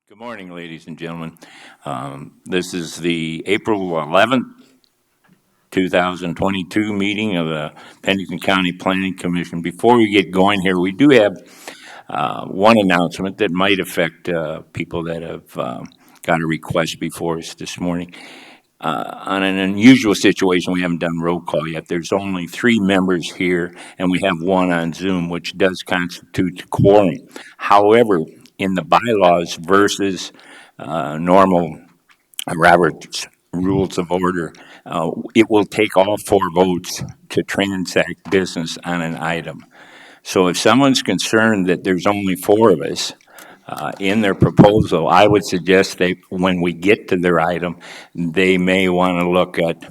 Good morning, ladies and gentlemen. This is the April 11th, 2022 meeting of the Pennington County Planning Commission. Before we get going here, we do have one announcement that might affect people that have got a request before us this morning. On an unusual situation, we haven't done roll call yet. There's only 3 members here, and we have 1 on Zoom, which does constitute quorum. However, in the bylaws versus normal Robert's Rules of Order, it will take all 4 votes to transact business on an item. So if someone's concerned that there's only 4 of us, in their proposal, I would suggest that when we get to their item, they may want to look at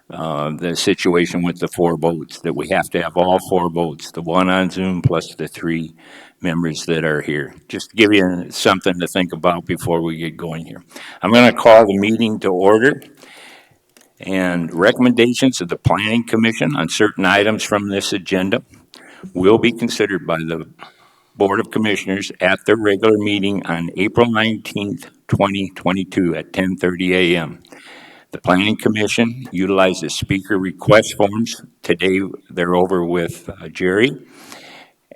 the situation with the 4 votes, that we have to have all 4 votes, the 1 on Zoom plus the 3 members that are here. Just to give you something to think about before we get going here. I'm going to call the meeting to order. And recommendations of the Planning Commission on certain items from this agenda will be considered by the Board of Commissioners at their regular meeting on April 19th, 2022 at 10:30 a.m. The Planning Commission utilizes speaker request forms. Today, they're over with Jerry,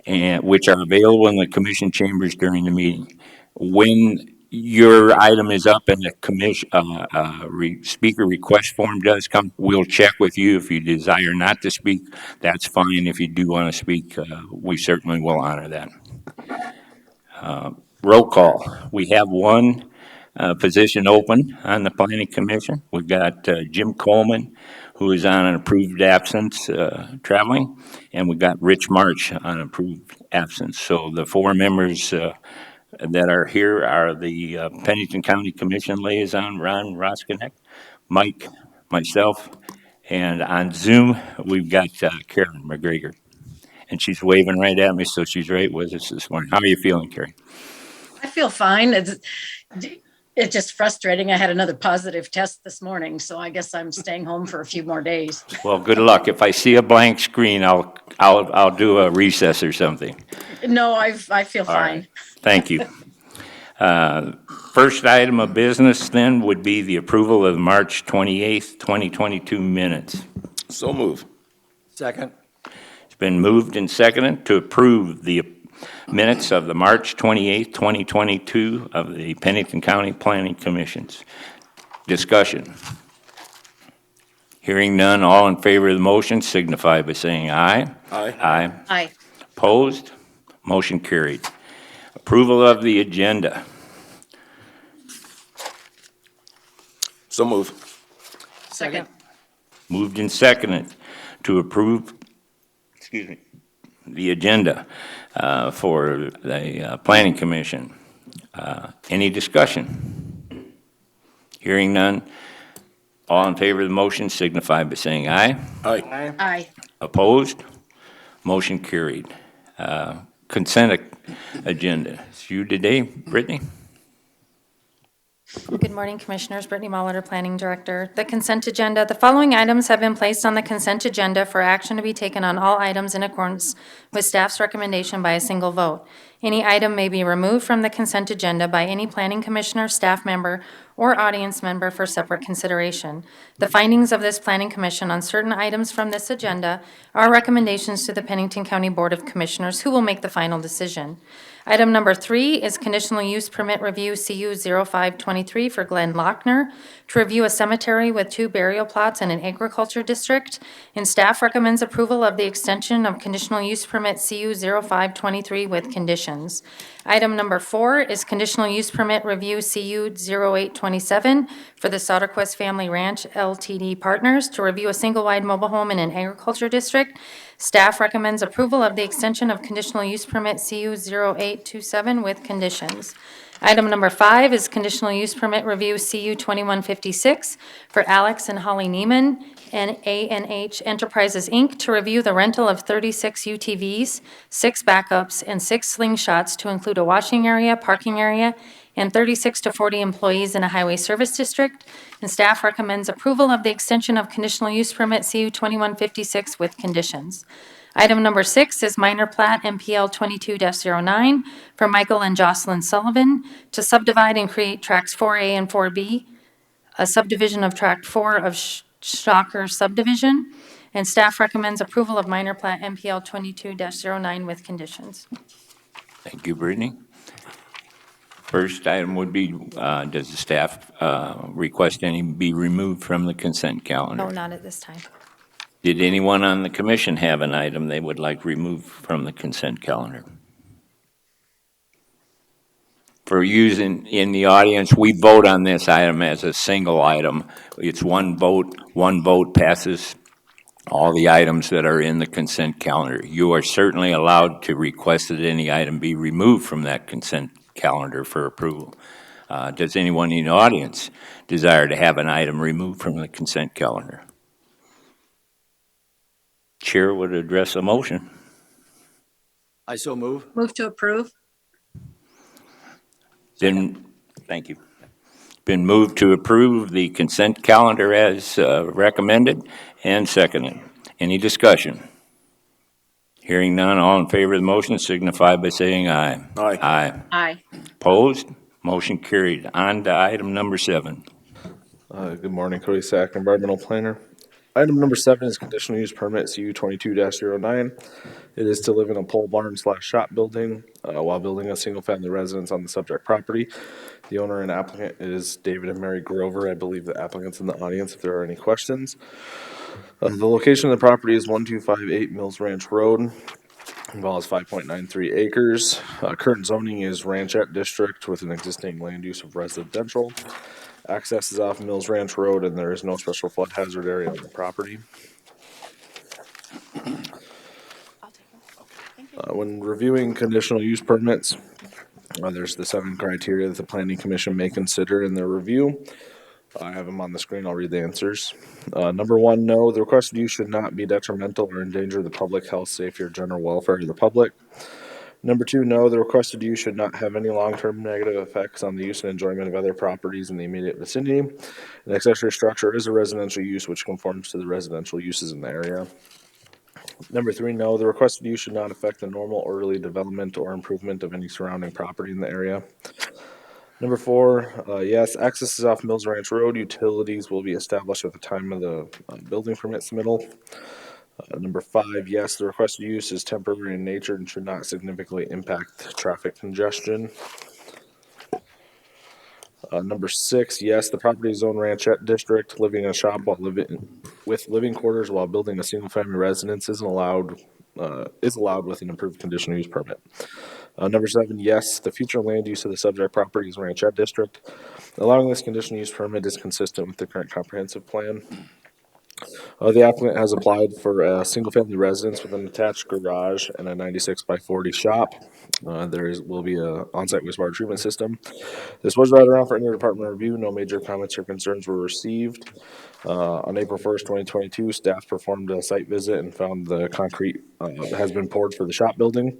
and which are available in the commission chambers during the meeting. When your item is up and the commission speaker request form does come, we'll check with you. If you desire not to speak, that's fine. If you do want to speak, we certainly will honor that. Roll call. We have 1 position open on the Planning Commission. We've got Jim Coleman, who is on an approved absence traveling, and we've got Rich March on approved absence. So the 4 members that are here are the Pennington County Commission liaison, Ron Roskinek, Mike, myself, and on Zoom, we've got Karen McGregor. And she's waving right at me, so she's right with us this morning. How are you feeling, Carrie? I feel fine. It's just frustrating. I had another positive test this morning, so I guess I'm staying home for a few more days. Well, good luck. If I see a blank screen, I'll do a recess or something. No, I feel fine. Right. Thank you. First item of business then would be the approval of the March 28th, 2022 minutes. So move. Second. It's been moved and seconded to approve the minutes of the March 28th, 2022 of the Pennington County Planning Commissions. Discussion. Hearing none, all in favor of the motion signify by saying aye. Aye. Aye. Aye. Opposed? Motion carried. Approval of the agenda. So move. Second. Moved and seconded to approve, the agenda for the Planning Commission. Any discussion? Hearing none, all in favor of the motion signify by saying aye. Aye. Aye. Opposed? Motion carried. Consent agenda. It's you today, Brittany? Good morning, Commissioners. Brittany Molitor, Planning Director. The consent agenda. The following items have been placed on the consent agenda for action to be taken on all items in accordance with staff's recommendation by a single vote. Any item may be removed from the consent agenda by any planning commissioner, staff member, or audience member for separate consideration. The findings of this Planning Commission on certain items from this agenda are recommendations to the Pennington County Board of Commissioners, who will make the final decision. Item number 3 is conditional use permit review CU 0523 for Glenn Lochner to review a cemetery with 2 burial plots in an agriculture district, and staff recommends approval of the extension of conditional use permit CU 0523 with conditions. Item number 4 is conditional use permit review CU 0827 for the Soderquist Family Ranch LTD Partners to review a single-wide mobile home in an agriculture district. Staff recommends approval of the extension of conditional use permit CU 0827 with conditions. Item number 5 is conditional use permit review CU 2156 for Alex and Holly Neiman and A&H Enterprises, Inc. to review the rental of 36 UTVs, 6 backups, and 6 slingshots to include a washing area, parking area, and 36 to 40 employees in a highway service district. And staff recommends approval of the extension of conditional use permit CU 2156 with conditions. Item number 6 is minor plat MPL 22-09 for Michael and Jocelyn Sullivan to subdivide and create tracts 4A and 4B, a subdivision of tract 4 of Shocker subdivision, and staff recommends approval of minor plat MPL 22-09 with conditions. Thank you, Brittany. First item would be, does the staff request any be removed from the consent calendar? No, not at this time. Did anyone on the commission have an item they would like removed from the consent calendar? For using in the audience, we vote on this item as a single item. It's one vote passes all the items that are in the consent calendar. You are certainly allowed to request that any item be removed from that consent calendar for approval. Does anyone in the audience desire to have an item removed from the consent calendar? Chair would address a motion. I so move. Move to approve. Then, thank you. Been moved to approve the consent calendar as recommended and seconded. Any discussion? Hearing none, all in favor of the motion signify by saying aye. Aye. Aye. Aye. Opposed? Motion carried. On to item number 7. Good morning, Cody Sack, Environmental Planner. Item number 7 is conditional use permit CU 22-09. It is to live in a pole barn / shop building while building a single-family residence on the subject property. The owner and applicant is David and Mary Grover. I believe the applicant's in the audience if there are any questions. The location of the property is 1258 Mills Ranch Road. Involves 5.93 acres. Current zoning is Ranchette District with an existing land use of residential. Access is off Mills Ranch Road, and there is no special flood hazard area on the property. When reviewing conditional use permits, there's the 7 criteria that the Planning Commission may consider in their review. I have them on the screen. I'll read the answers. Number 1, no, the requested use should not be detrimental or endanger the public health, safety, or general welfare of the public. Number 2, no, the requested use should not have any long-term negative effects on the use and enjoyment of other properties in the immediate vicinity. An accessory structure is a residential use which conforms to the residential uses in the area. Number 3, no, the requested use should not affect the normal orderly development or improvement of any surrounding property in the area. Number 4, yes, access is off Mills Ranch Road. Utilities will be established at the time of the building permit submittal. Number 5, yes, the requested use is temporary in nature and should not significantly impact traffic congestion. Number 6, yes, the property is zoned Ranchette District. Living in a shop while with living quarters while building a single-family residence is allowed with an approved conditional use permit. Number 7, yes, the future land use of the subject property is Ranchette District. Allowing this conditional use permit is consistent with the current comprehensive plan. The applicant has applied for a single-family residence with an attached garage and a 96 by 40 shop. Will be a on-site wastewater treatment system. This was right around for interdepartmental review. No major comments or concerns were received. On April 1st, 2022, staff performed a site visit and found the concrete has been poured for the shop building.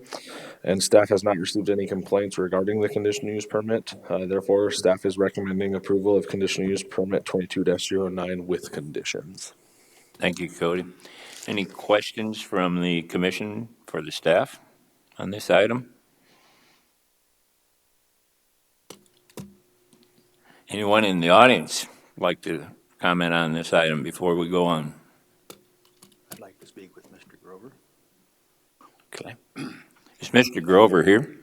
And staff has not received any complaints regarding the conditional use permit. Therefore, staff is recommending approval of conditional use permit 22-09 with conditions. Thank you, Cody. Any questions from the commission for the staff on this item? Anyone in the audience like to comment on this item before we go on? I'd like to speak with Mr. Grover. Okay. Is Mr. Grover here?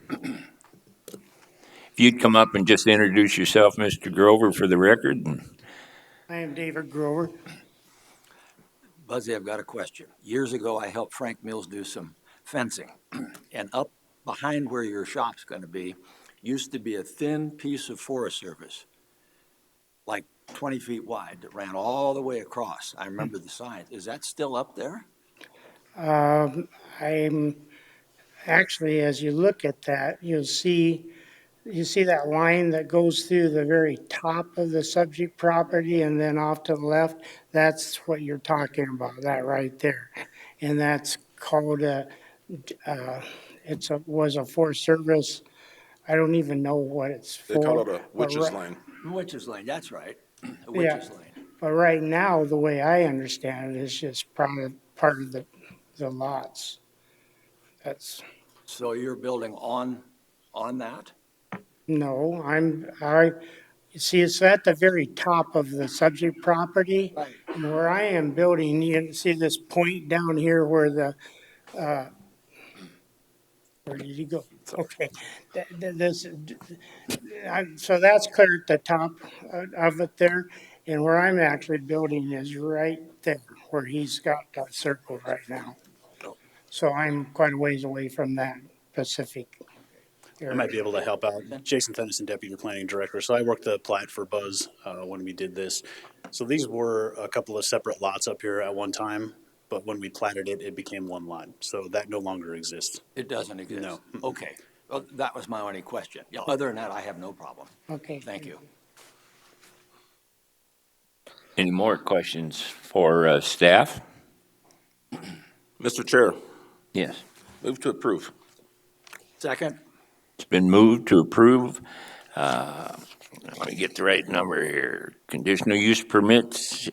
If you'd come up and just introduce yourself, Mr. Grover, for the record. I am David Grover. Buzzy, I've got a question. Years ago, I helped Frank Mills do some fencing. And up behind where your shop's going to be, used to be a thin piece of Forest Service, like 20 feet wide, that ran all the way across. I remember the sign. Is that still up there? I'm actually, as you look at that, you see that line that goes through the very top of the subject property and then off to the left? That's what you're talking about, that right there. And that's called was a Forest Service. I don't even know what it's for. They call it a witch's lane. Witch's Lane, that's right. A witch's lane. But right now, the way I understand it, is just part of the lots. That's, So you're building on that? no, you see, it's at the very top of the subject property. Right. And where I am building, you see this point down here where where did he go? Okay. This, so that's clear at the top of it there. And where I'm actually building is right there, where he's got that circle right now. So I'm quite a ways away from that Pacific I might be area. able to help out. Jason Tennyson, Deputy Planning Director. So I worked the plat for Buzz when we did this. So these were a couple of separate lots up here at one time, but when we platted it, it became one lot. So that no longer exists. It doesn't exist? No. Okay. Well, that was my only question. Yeah, other than that, I have no problem. Okay. Thank you. Any more questions for staff? Mr. Chair, Yes. move to approve. Second? It's been moved to approve. Let me get the right number here. Conditional use permits,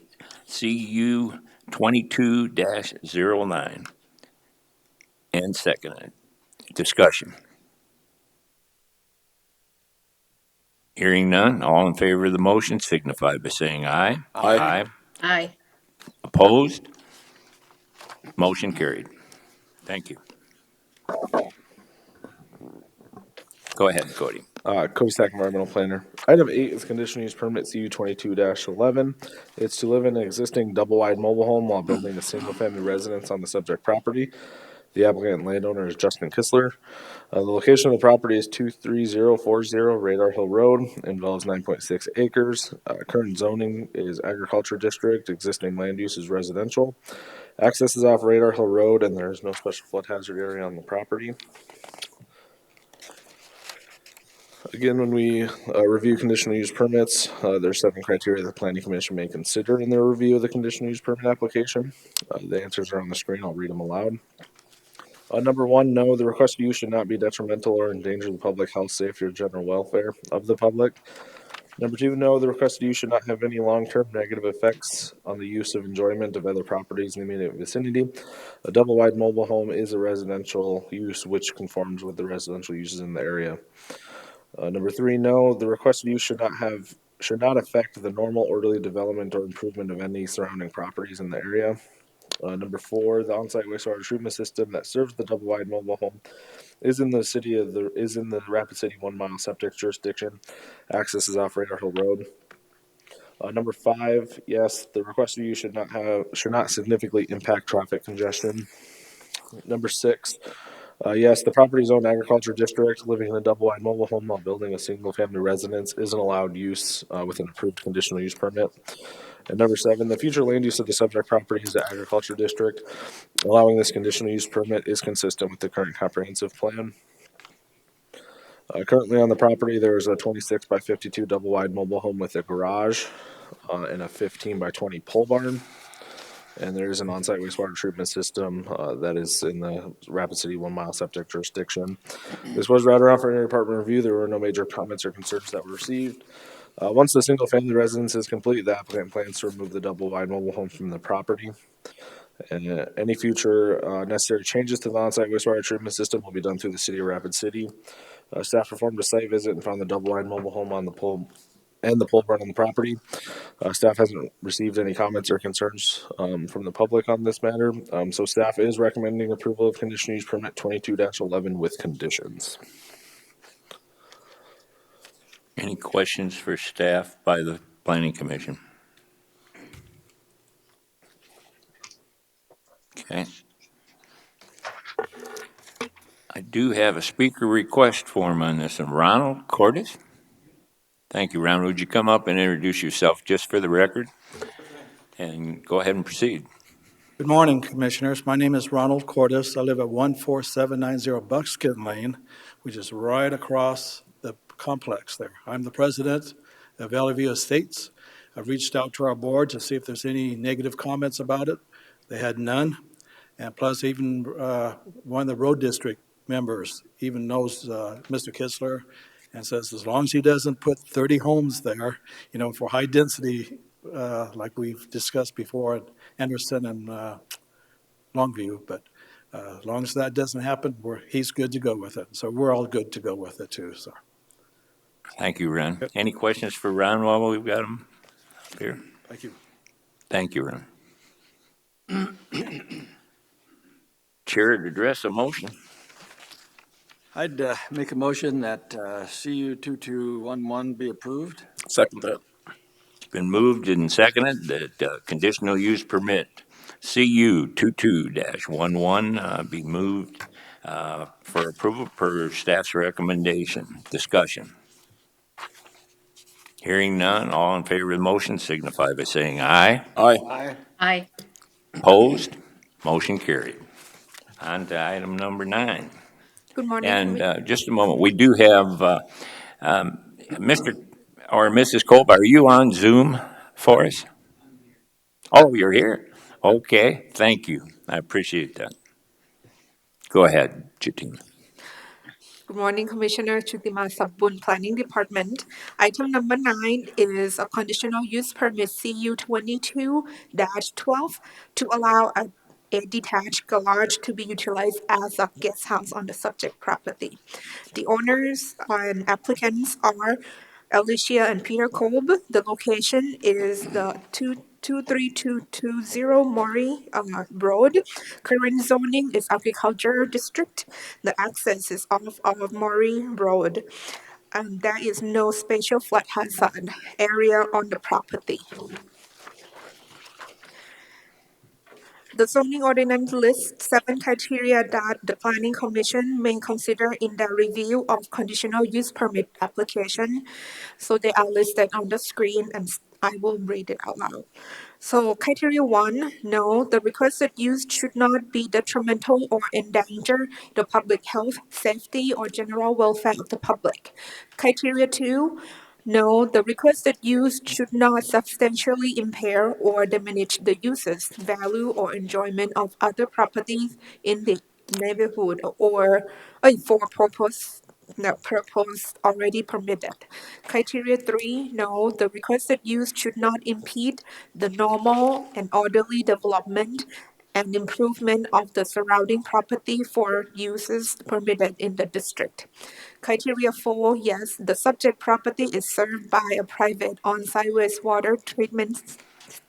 CU 22-09. And seconded. Discussion. Hearing none, all in favor of the motion signify by saying aye. Aye. Aye. Opposed? Motion carried. Thank you. Go ahead, Cody. Cody Stack, Environmental Planner. Item 8 is conditional use permit CU 22-11. It's to live in an existing double-wide mobile home while building a single-family residence on the subject property. The applicant and landowner is Justin Kistler. The location of the property is 23040 Radar Hill Road, involves 9.6 acres. Current zoning is agriculture district, existing land use is residential. Access is off Radar Hill Road, and there is no special flood hazard area on the property. Again, when we review conditional use permits, there's 7 criteria the planning commission may consider in their review of the conditional use permit application. The answers are on the screen. I'll read them aloud. Number 1, no, the requested use should not be detrimental or endanger the public health, safety, or general welfare of the public. Number 2, no, the requested use should not have any long-term negative effects on the use of enjoyment of other properties in the immediate vicinity. A double-wide mobile home is a residential use which conforms with the residential uses in the area. Number 3, no, the requested use should not affect the normal orderly development or improvement of any surrounding properties in the area. Number 4, the on-site wastewater treatment system that serves the double-wide mobile home is in the Rapid City 1 mile septic jurisdiction. Access is off Radar Hill Road. Number 5, yes, the requested use should not significantly impact traffic congestion. Number 6, yes, the property zone agriculture district, living in a double-wide mobile home while building a single-family residence is an allowed use with an approved conditional use permit. And number 7, the future land use of the subject property is the agriculture district. Allowing this conditional use permit is consistent with the current comprehensive plan. Currently on the property, there is a 26 by 52 double-wide mobile home with a garage and a 15 by 20 pole barn. And there is an on-site wastewater treatment system that is in the Rapid City 1 mile septic jurisdiction. This was routed around for any department review. There were no major comments or concerns that were received. Once the single-family residence is complete, the applicant plans to remove the double-wide mobile home from the property. And any future necessary changes to the on-site wastewater treatment system will be done through the city of Rapid City. Staff performed a site visit and found the double-wide mobile home on the pole and the pole barn on the property. Staff hasn't received any comments or concerns from the public on this matter. So staff is recommending approval of conditional use permit 22-11 with conditions. Any questions for staff by the planning commission? Okay. I do have a speaker request form on this, and Ronald Cordes. Thank you, Ronald. Would you come up and introduce yourself just for the record? And go ahead and proceed. Good morning, Commissioners. My name is Ronald Cordes. I live at 14790 Buckskin Lane, which is right across the complex there. I'm the president of Valley View Estates. I've reached out to our board to see if there's any negative comments about it. They had none. And plus, even one of the road district members even knows Mr. Kistler and says as long as he doesn't put 30 homes there, for high density, like we've discussed before at Anderson and Longview, but As long as that doesn't happen, he's good to go with it. So we're all good to go with it too, so. Thank you, Ron. Any questions for Ron while we've got him up here? Thank you. Thank you, Ron. Chair to address a motion. I'd make a motion that CU 2211 be approved. Second that. It's been moved and seconded that conditional use permit CU 22-11 be moved for approval per staff's recommendation. Discussion. Hearing none, all in favor of the motion signify by saying aye. Aye. Aye. Aye. Opposed? Motion carried. On to item number 9. Good morning. And just a moment, we do have Mr. or Mrs. Kolb, are you on Zoom for us? Oh, you're here? Okay, thank you. I appreciate that. Go ahead, Chitina. Good morning, Commissioner Chutima Sabbun, Planning Department. Item number 9 is a conditional use permit CU 22-12 to allow a detached garage to be utilized as a guest house on the subject property. The owners and applicants are Alicia and Peter Kolb. The location is the 23220 Maury Road. Current zoning is agriculture district. The access is off of Maury Road. And there is no special flood hazard area on the property. The zoning ordinance lists 7 criteria that the Planning Commission may consider in the review of conditional use permit application. So they are listed on the screen and I will read it out loud. So criteria 1, no, the requested use should not be detrimental or endanger the public health, safety, or general welfare of the public. Criteria 2, no, the requested use should not substantially impair or diminish the user's value or enjoyment of other properties in the neighborhood or for purpose already permitted. Criteria 3, no, the requested use should not impede the normal and orderly development and improvement of the surrounding property for uses permitted in the district. Criteria 4, yes, the subject property is served by a private on-site wastewater treatment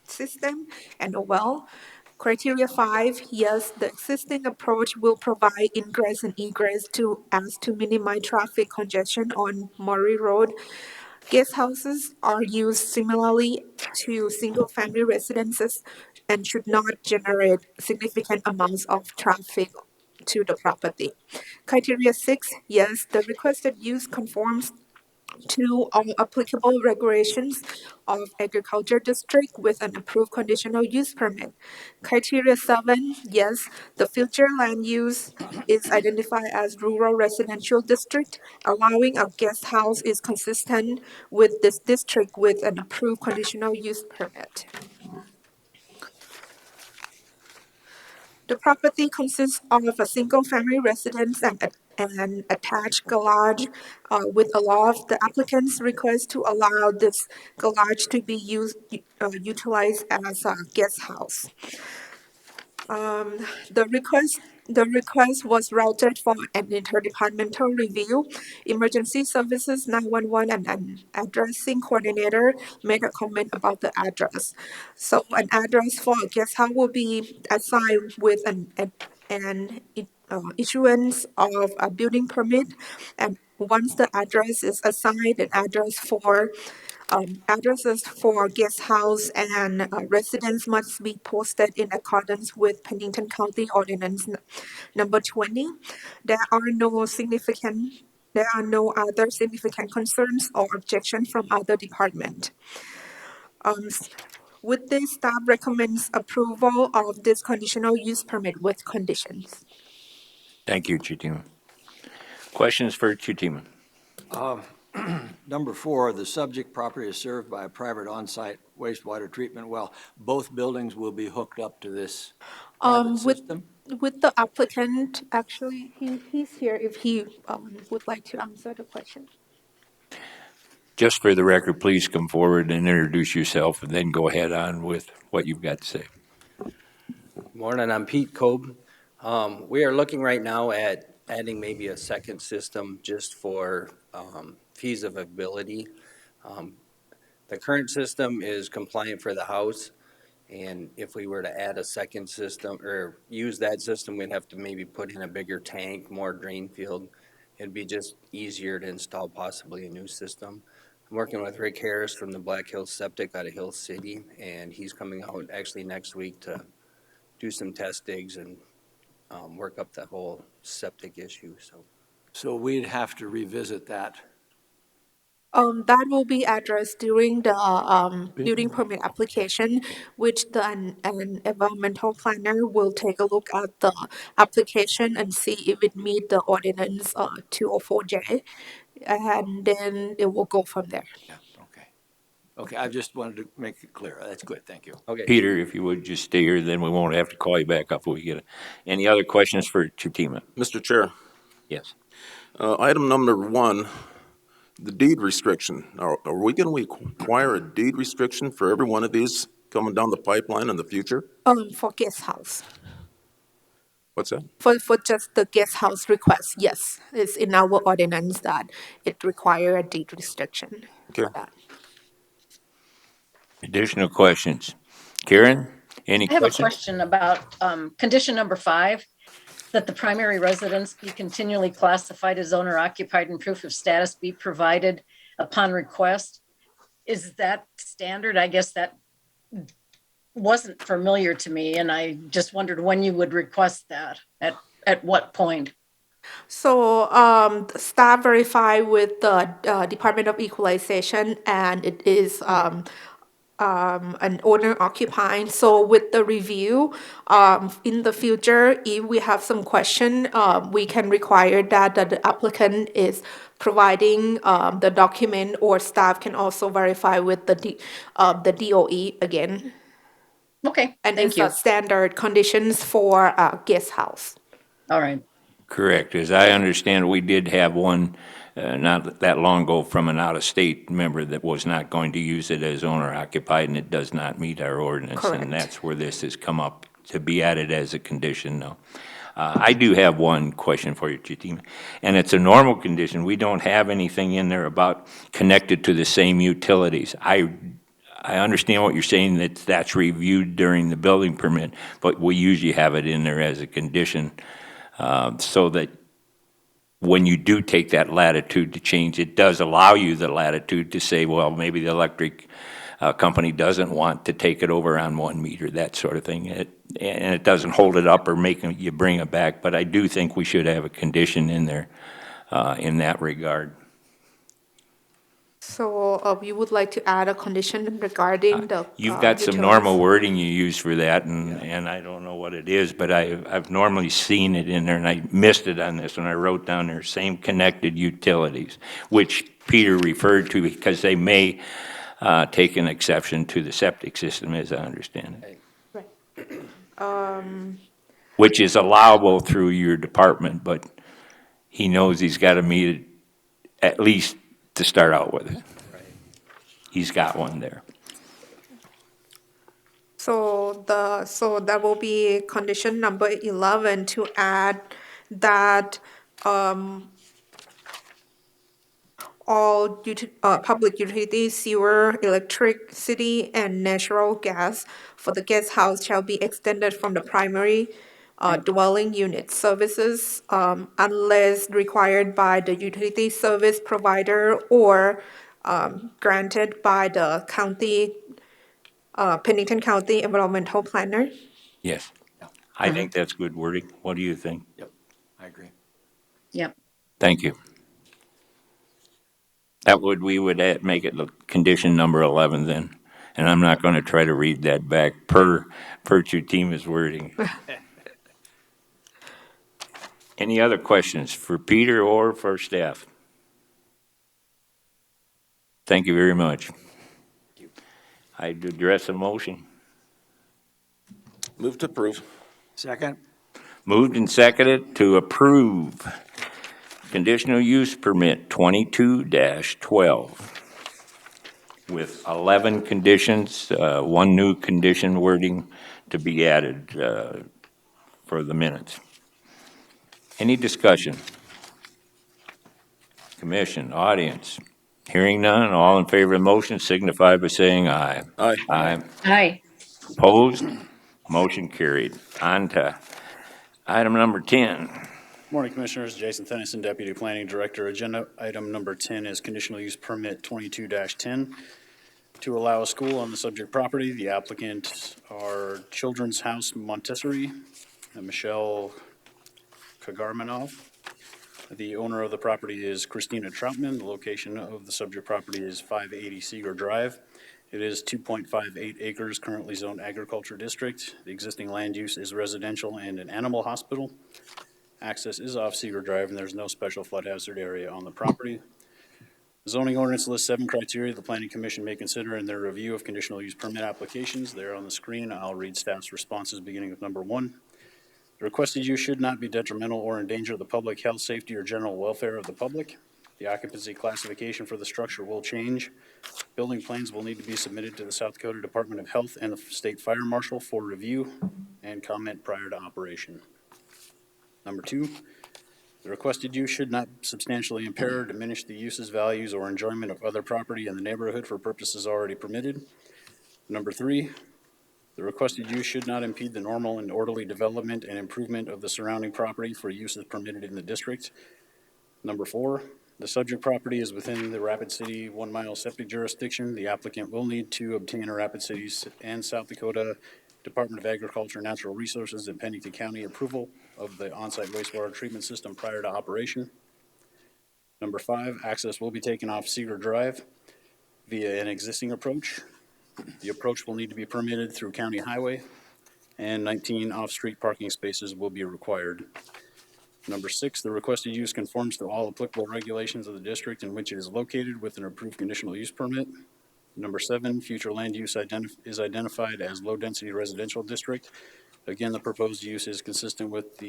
system and a well. Criteria 5, yes, the existing approach will provide ingress and egress to minimize traffic congestion on Murray Road. Guest houses are used similarly to single-family residences and should not generate significant amounts of traffic to the property. Criteria 6, yes, the requested use conforms to all applicable regulations of agriculture district with an approved conditional use permit. Criteria 7, yes, the future land use is identified as rural residential district. Allowing a guest house is consistent with this district with an approved conditional use permit. The property consists of a single-family residence and an attached garage with a loft. The applicant's request to allow this garage to be utilized as a guest house. The request was routed for an interdepartmental review. Emergency Services 911 and an addressing coordinator made a comment about the address. So an address for a guest house will be assigned with an issuance of a building permit, and once the address is assigned, an addresses for guest house and residents must be posted in accordance with Pennington County Ordinance number 20. There are no other significant concerns or objections from other department. With this, staff recommends approval of this conditional use permit with conditions. Thank you, Chitima. Questions for Chitima? Number 4, the subject property is served by a private on-site wastewater treatment well. Both buildings will be hooked up to this private system? With the applicant, actually, he's here if he would like to answer the question. Just for the record, please come forward and introduce yourself and then go ahead on with what you've got to say. Morning, I'm Pete Kolb. We are looking right now at adding maybe a second system just for feasibility. Um, The current system is compliant for the house, and if we were to add a second system or use that system, we'd have to maybe put in a bigger tank, more drain field. It'd be just easier to install possibly a new system. I'm working with Rick Harris from the Black Hills Septic out of Hill City, and he's coming out actually next week to do some test digs and work up the whole septic issue, so. So we'd have to revisit that. That will be addressed during the building permit application, which an environmental planner will take a look at the application and see if it meet the ordinance 204J, and then it will go from there. Yeah, okay. Okay, I just wanted to make it clear. That's good, thank you. Okay. Peter, if you would just stay here, then we won't have to call you back up if we get it. Any other questions for Chutima? Mr. Chair, Yes. item number 1, the deed restriction. Are we going to require a deed restriction for every one of these coming down the pipeline in the future? For guest house, What's that? for just the guest house request, yes, it's in our ordinance that it require a deed restriction for Okay. that. Additional questions? Karen, any I have a questions? question about condition number 5, that the primary residence be continually classified as owner occupied and proof of status be provided upon request. Is that standard? I guess that wasn't familiar to me, and I just wondered when you would request that, at what point? So staff verify with the Department of Equalization, and it is an owner occupying. So with the review, in the future, if we have some question, we can require that the applicant is providing the document, or staff can also verify with the DOE again. Okay, And thank it's you. a standard conditions for a guest house. All right. Correct. As I understand, we did have one not that long ago from an out-of-state member that was not going to use it as owner-occupied, and it does not meet our ordinance. Correct. And that's where this has come up to be added as a condition now. I do have one question for you, Chitima, and it's a normal condition. We don't have anything in there about connected to the same utilities. I understand what you're saying, that that's reviewed during the building permit, but we usually have it in there as a condition so that when you do take that latitude to change, it does allow you the latitude to say, well, maybe the electric company doesn't want to take it over on 1 meter, that sort of thing. And it doesn't hold it up or make you bring it back, but I do think we should have a condition in there in that regard. So we would like to add a condition regarding the You've got some utilities. normal wording you use for that, and I don't know what it is, but I've normally seen it in there, and I missed it on this, and I wrote down there, same connected utilities, which Peter referred to because they may take an exception to the septic system, as I understand it. Right. Which is allowable through your department, but he knows he's got to meet it at least to start out with it. He's got one there. So that will be condition number 11, to add that all public utilities, sewer, electricity, and natural gas for the guest house shall be extended from the primary dwelling unit services unless required by the utility service provider or granted by the county, Pennington County Environmental Planner. Yes. I think that's good wording. What do you think? Yep, I agree. Yep. Thank you. We would make it condition number 11 then, and I'm not going to try to read that back per Chutima's wording. Any other questions for Peter or for staff? Thank you very much. I'd address a motion. Move to approve. Second? Moved and seconded to approve conditional use permit 22-12 with 11 conditions, one new condition wording to be added for the minutes. Any discussion? Commission, audience, hearing none, all in favor of the motion signify by saying aye. Aye. Aye. Aye. Opposed? Motion carried. On to item number 10. Morning, Commissioners. Jason Tennyson, Deputy Planning Director. Agenda item number 10 is conditional use permit 22-10 to allow a school on the subject property. The applicants are Children's House Montessori and Michelle Kagarmanov. The owner of the property is Christina Troutman. The location of the subject property is 580 Seeger Drive. It is 2.58 acres, currently zoned agriculture district. The existing land use is residential and an animal hospital. Access is off Seeger Drive, and there's no special flood hazard area on the property. The zoning ordinance lists 7 criteria the Planning Commission may consider in their review of conditional use permit applications. They're on the screen. I'll read staff's responses beginning with number 1. The requested use should not be detrimental or endanger the public health, safety, or general welfare of the public. The occupancy classification for the structure will change. Building plans will need to be submitted to the South Dakota Department of Health and the State Fire Marshal for review and comment prior to operation. Number 2, the requested use should not substantially impair or diminish the uses, values, or enjoyment of other property in the neighborhood for purposes already permitted. Number 3, the requested use should not impede the normal and orderly development and improvement of the surrounding property for uses permitted in the district. Number 4, the subject property is within the Rapid City 1 mile septic jurisdiction. The applicant will need to obtain a Rapid City and South Dakota Department of Agriculture and Natural Resources and Pennington County approval of the on-site wastewater treatment system prior to operation. Number 5, access will be taken off Seeger Drive via an existing approach. The approach will need to be permitted through county highway, and 19 off-street parking spaces will be required. Number 6, the requested use conforms to all applicable regulations of the district in which it is located with an approved conditional use permit. Number 7, future land use is identified as low-density residential district. Again, the proposed use is consistent with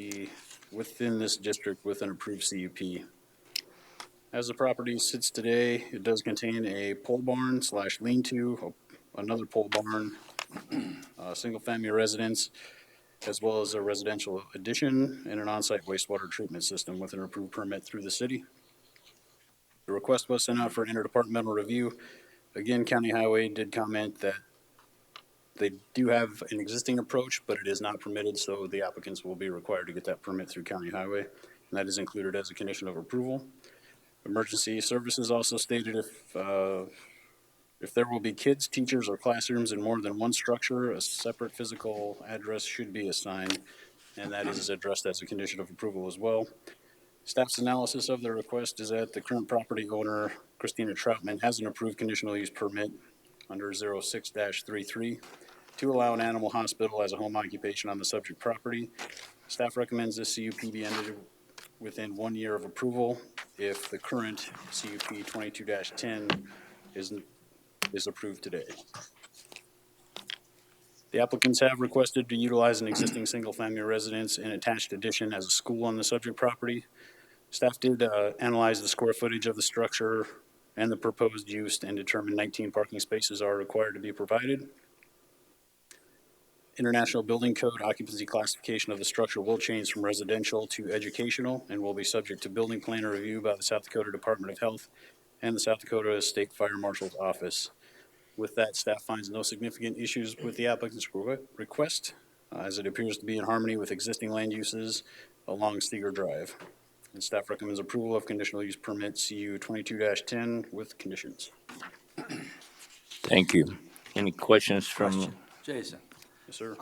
within this district with an approved CUP. As the property sits today, it does contain a pole barn / lean-to, another pole barn, single-family residence, as well as a residential addition and an on-site wastewater treatment system with an approved permit through the city. The request was sent out for interdepartmental review. Again, County Highway did comment that they do have an existing approach, but it is not permitted, so the applicants will be required to get that permit through County Highway, and that is included as a condition of approval. Emergency services also stated if there will be kids, teachers, or classrooms in more than one structure, a separate physical address should be assigned, and that is addressed as a condition of approval as well. Staff's analysis of the request is that the current property owner, Christina Troutman, has an approved conditional use permit under 06-33 to allow an animal hospital as a home occupation on the subject property. Staff recommends this CUP be ended within 1 year of approval if the current CUP 22-10 is approved today. The applicants have requested to utilize an existing single-family residence and attached addition as a school on the subject property. Staff did analyze the square footage of the structure and the proposed use and determined 19 parking spaces are required to be provided. International Building Code occupancy classification of the structure will change from residential to educational and will be subject to building plan review by the South Dakota Department of Health and the South Dakota State Fire Marshal's Office. With that, staff finds no significant issues with the applicant's request, as it appears to be in harmony with existing land uses along Steger Drive. And staff recommends approval of conditional use permit CU 22-10 with conditions. Thank you. Any questions from? Question. Jason, Yes, sir.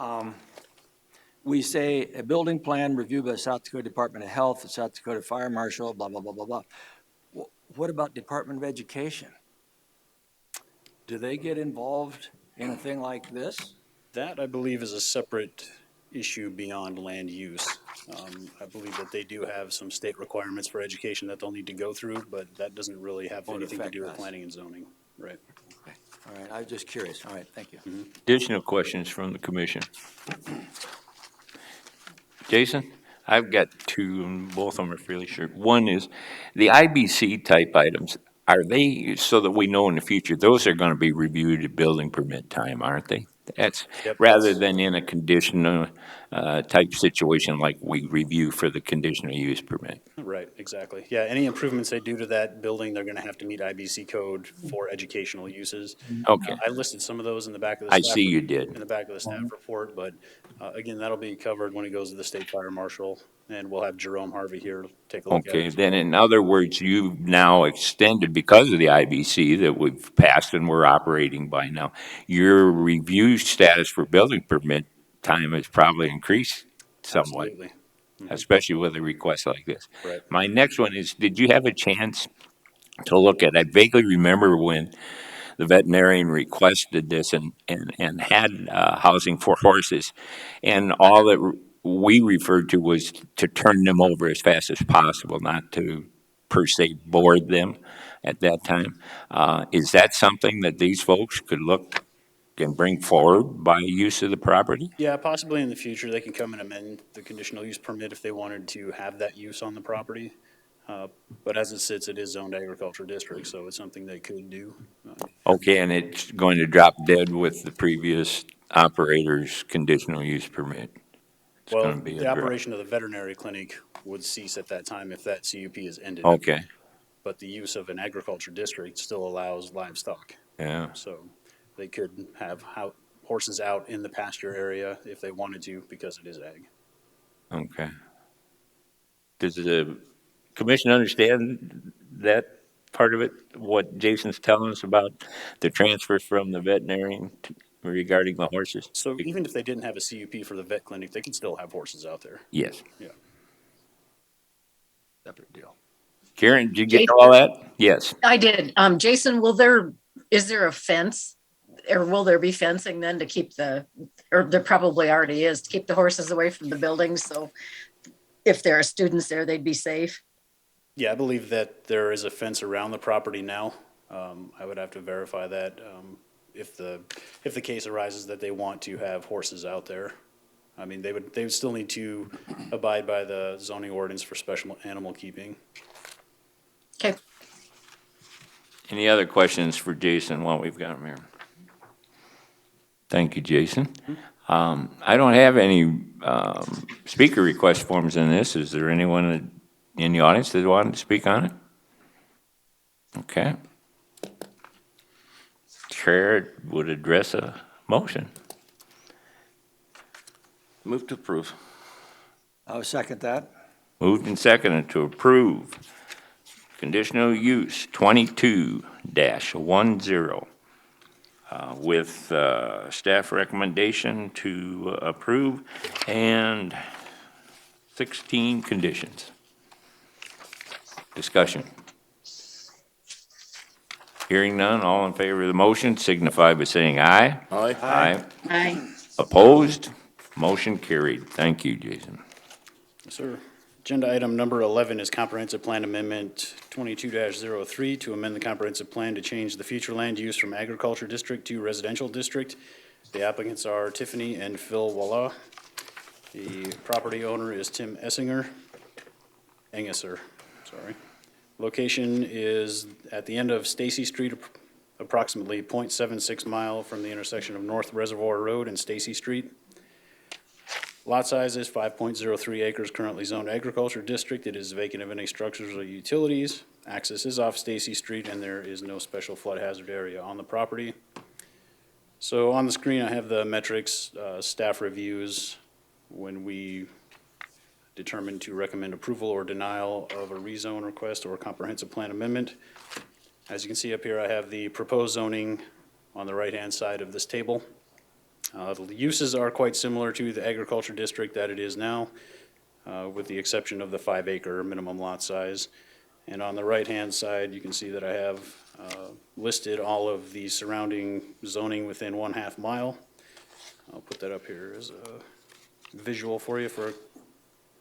we say a building plan reviewed by the South Dakota Department of Health, the South Dakota Fire Marshal, blah, blah, blah, blah, blah. What about Department of Education? Do they get involved in a thing like this? That, I believe, is a separate issue beyond land use. I believe that they do have some state requirements for education that they'll need to go through, but that doesn't really have Won't anything to affect do with us. planning and zoning. Right. Okay. All right, I was just curious. All right, thank you. Additional questions from the commission? Jason, I've got two, and both of them are fairly short. One is the IBC type items. Are they, so that we know in the future, those are going to be reviewed at building permit time, aren't they? That's Yep, rather that's- than in a conditional type situation like we review for the conditional use permit. Right, exactly. Yeah, any improvements they do to that building, they're gonna have to meet IBC code for educational uses. Okay, I listed some of those in the back of the I staff. see you did. In the back of the staff report, but, again, that'll be covered when it goes to the state fire marshal, and we'll have Jerome Harvey here to take a look at it. Okay, as then well. in other words, you've now extended, because of the IBC that we've passed and we're operating by now, your review status for building permit time has probably increased somewhat, Absolutely, especially with a request like this. right. My next one is, did you have a chance to look at, I vaguely remember when the veterinarian requested this and had housing for horses. And all that we referred to was to turn them over as fast as possible, not to per se board them at that time. Is that something that these folks could look and bring forward by use of the property? Yeah, possibly in the future, they can come and amend the conditional use permit if they wanted to have that use on the property. But as it sits, it is zoned agriculture district, so it's something they could do. Okay, and it's going to drop dead with the previous operator's conditional use permit. It's Well, going to be the a drop. operation of the veterinary clinic would cease at that time if that CUP is ended. Okay, But the use of an agriculture district still allows livestock. yeah. So they could have horses out in the pasture area if they wanted to, because it is ag. Okay. Does the commission understand that part of it, what Jason's telling us about the transfer from the veterinarian regarding the horses? So even if they didn't have a CUP for the vet clinic, they could still have horses out there. Yes. Yeah. Separate deal. Karen, did you get all that? Yes. I did. Jason, is there a fence? Or will there be fencing then to keep or there probably already is, to keep the horses away from the buildings, so if there are students there, they'd be safe? Yeah, I believe that there is a fence around the property now. I would have to verify that, if the case arises that they want to have horses out there. I mean, they would still need to abide by the zoning ordinance for special animal keeping. Okay. Any other questions for Jason while we've got him here? Thank you, Jason. I don't have any speaker request forms in this. Is there anyone in the audience that wanted to speak on it? Okay. Chair would address a motion. Move to approve. I would second that. Moved and seconded to approve conditional use 22-10 with staff recommendation to approve and 16 conditions. Discussion. Hearing none, all in favor of the motion signify by saying aye. Aye. Aye. Aye. Opposed? Motion carried. Thank you, Jason. Yes, sir. Agenda item number 11 is Comprehensive Plan Amendment 22-03 to amend the comprehensive plan to change the future land use from agriculture district to residential district. The applicants are Tiffany and Phil Walla. The property owner is Tim Engesser, sorry. Location is at the end of Stacy Street, approximately 0.76 mile from the intersection of North Reservoir Road and Stacy Street. Lot size is 5.03 acres, currently zoned agriculture district. It is vacant of any structures or utilities. Access is off Stacy Street, and there is no special flood hazard area on the property. So on the screen, I have the metrics, staff reviews when we determine to recommend approval or denial of a rezone request or comprehensive plan amendment. As you can see up here, I have the proposed zoning on the right-hand side of this table. The uses are quite similar to the agriculture district that it is now, with the exception of the 5-acre minimum lot size. And on the right-hand side, you can see that I have listed all of the surrounding zoning within 1/2 mile. I'll put that up here as a visual for you. For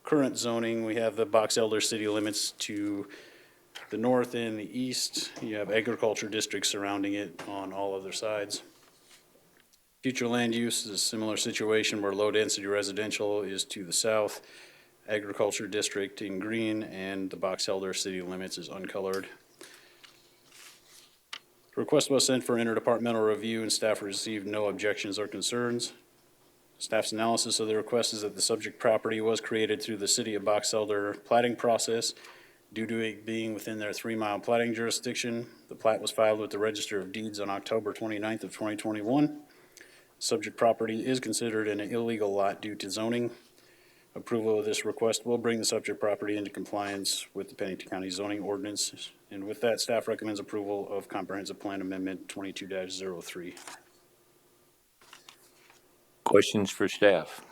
current zoning, we have the Box Elder city limits to the north and the east. You have agriculture districts surrounding it on all other sides. Future land use is a similar situation where low-density residential is to the south, agriculture district in green, and the Box Elder city limits is uncolored. The request was sent for interdepartmental review, and staff received no objections or concerns. Staff's analysis of the request is that the subject property was created through the City of Box Elder plating process. Due to it being within their 3-mile plating jurisdiction, the plat was filed with the Register of Deeds on October 29th of 2021. Subject property is considered an illegal lot due to zoning. Approval of this request will bring the subject property into compliance with the Pennington County zoning ordinance. And with that, staff recommends approval of Comprehensive Plan Amendment 22-03. Questions for staff?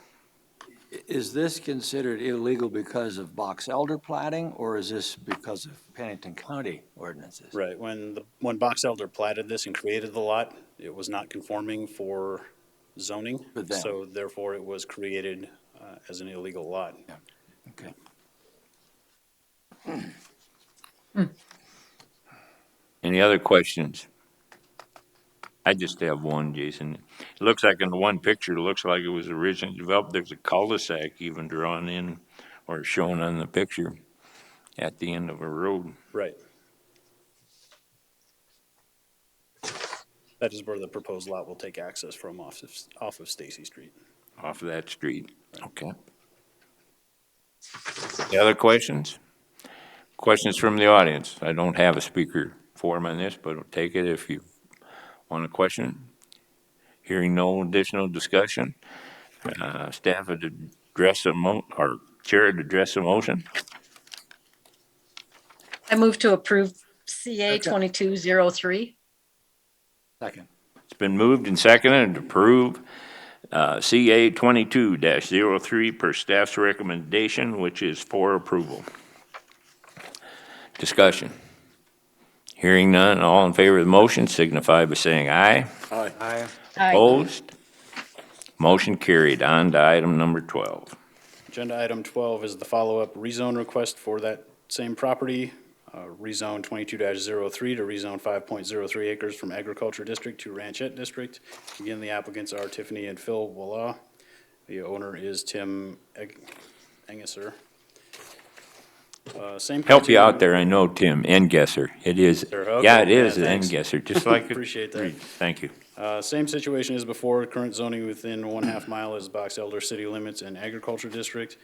Is this considered illegal because of Box Elder plating, or is this because of Pennington County ordinances? Right, when Box Elder platted this and created the lot, it was not conforming for zoning. For them. So therefore, it was created as an illegal lot. Okay. Any other questions? I just have one, Jason. It looks like in the one picture, it looks like it was originally developed. There's a cul-de-sac even drawn in or shown on the picture at the end of a road. Right. That is where the proposed lot will take access from off of Stacy Street. Off of that street. Okay. Any other questions? Questions from the audience? I don't have a speaker form on this, but I'll take it if you want a question. Hearing no additional discussion, staff would address or chair would address a motion. I move to approve CA 2203. Second. It's been moved and seconded to approve CA 22-03 per staff's recommendation, which is for approval. Discussion. Hearing none, all in favor of the motion signify by saying aye. Aye. Aye. Opposed? Motion carried. On to item number 12. Agenda item 12 is the follow-up rezone request for that same property. Rezone 22-03 to rezone 5.03 acres from Agriculture District to Ranchette District. Again, the applicants are Tiffany and Phil Walla. The owner is Tim Engesser. Same. Help you out there, I know, Tim, Engesser. It is, Okay, yeah, it is yeah, thanks. Engesser, just like it Appreciate that. reads. Thank you. Same situation as before. Current zoning within 1/2 mile is Box Elder city limits and Agriculture District.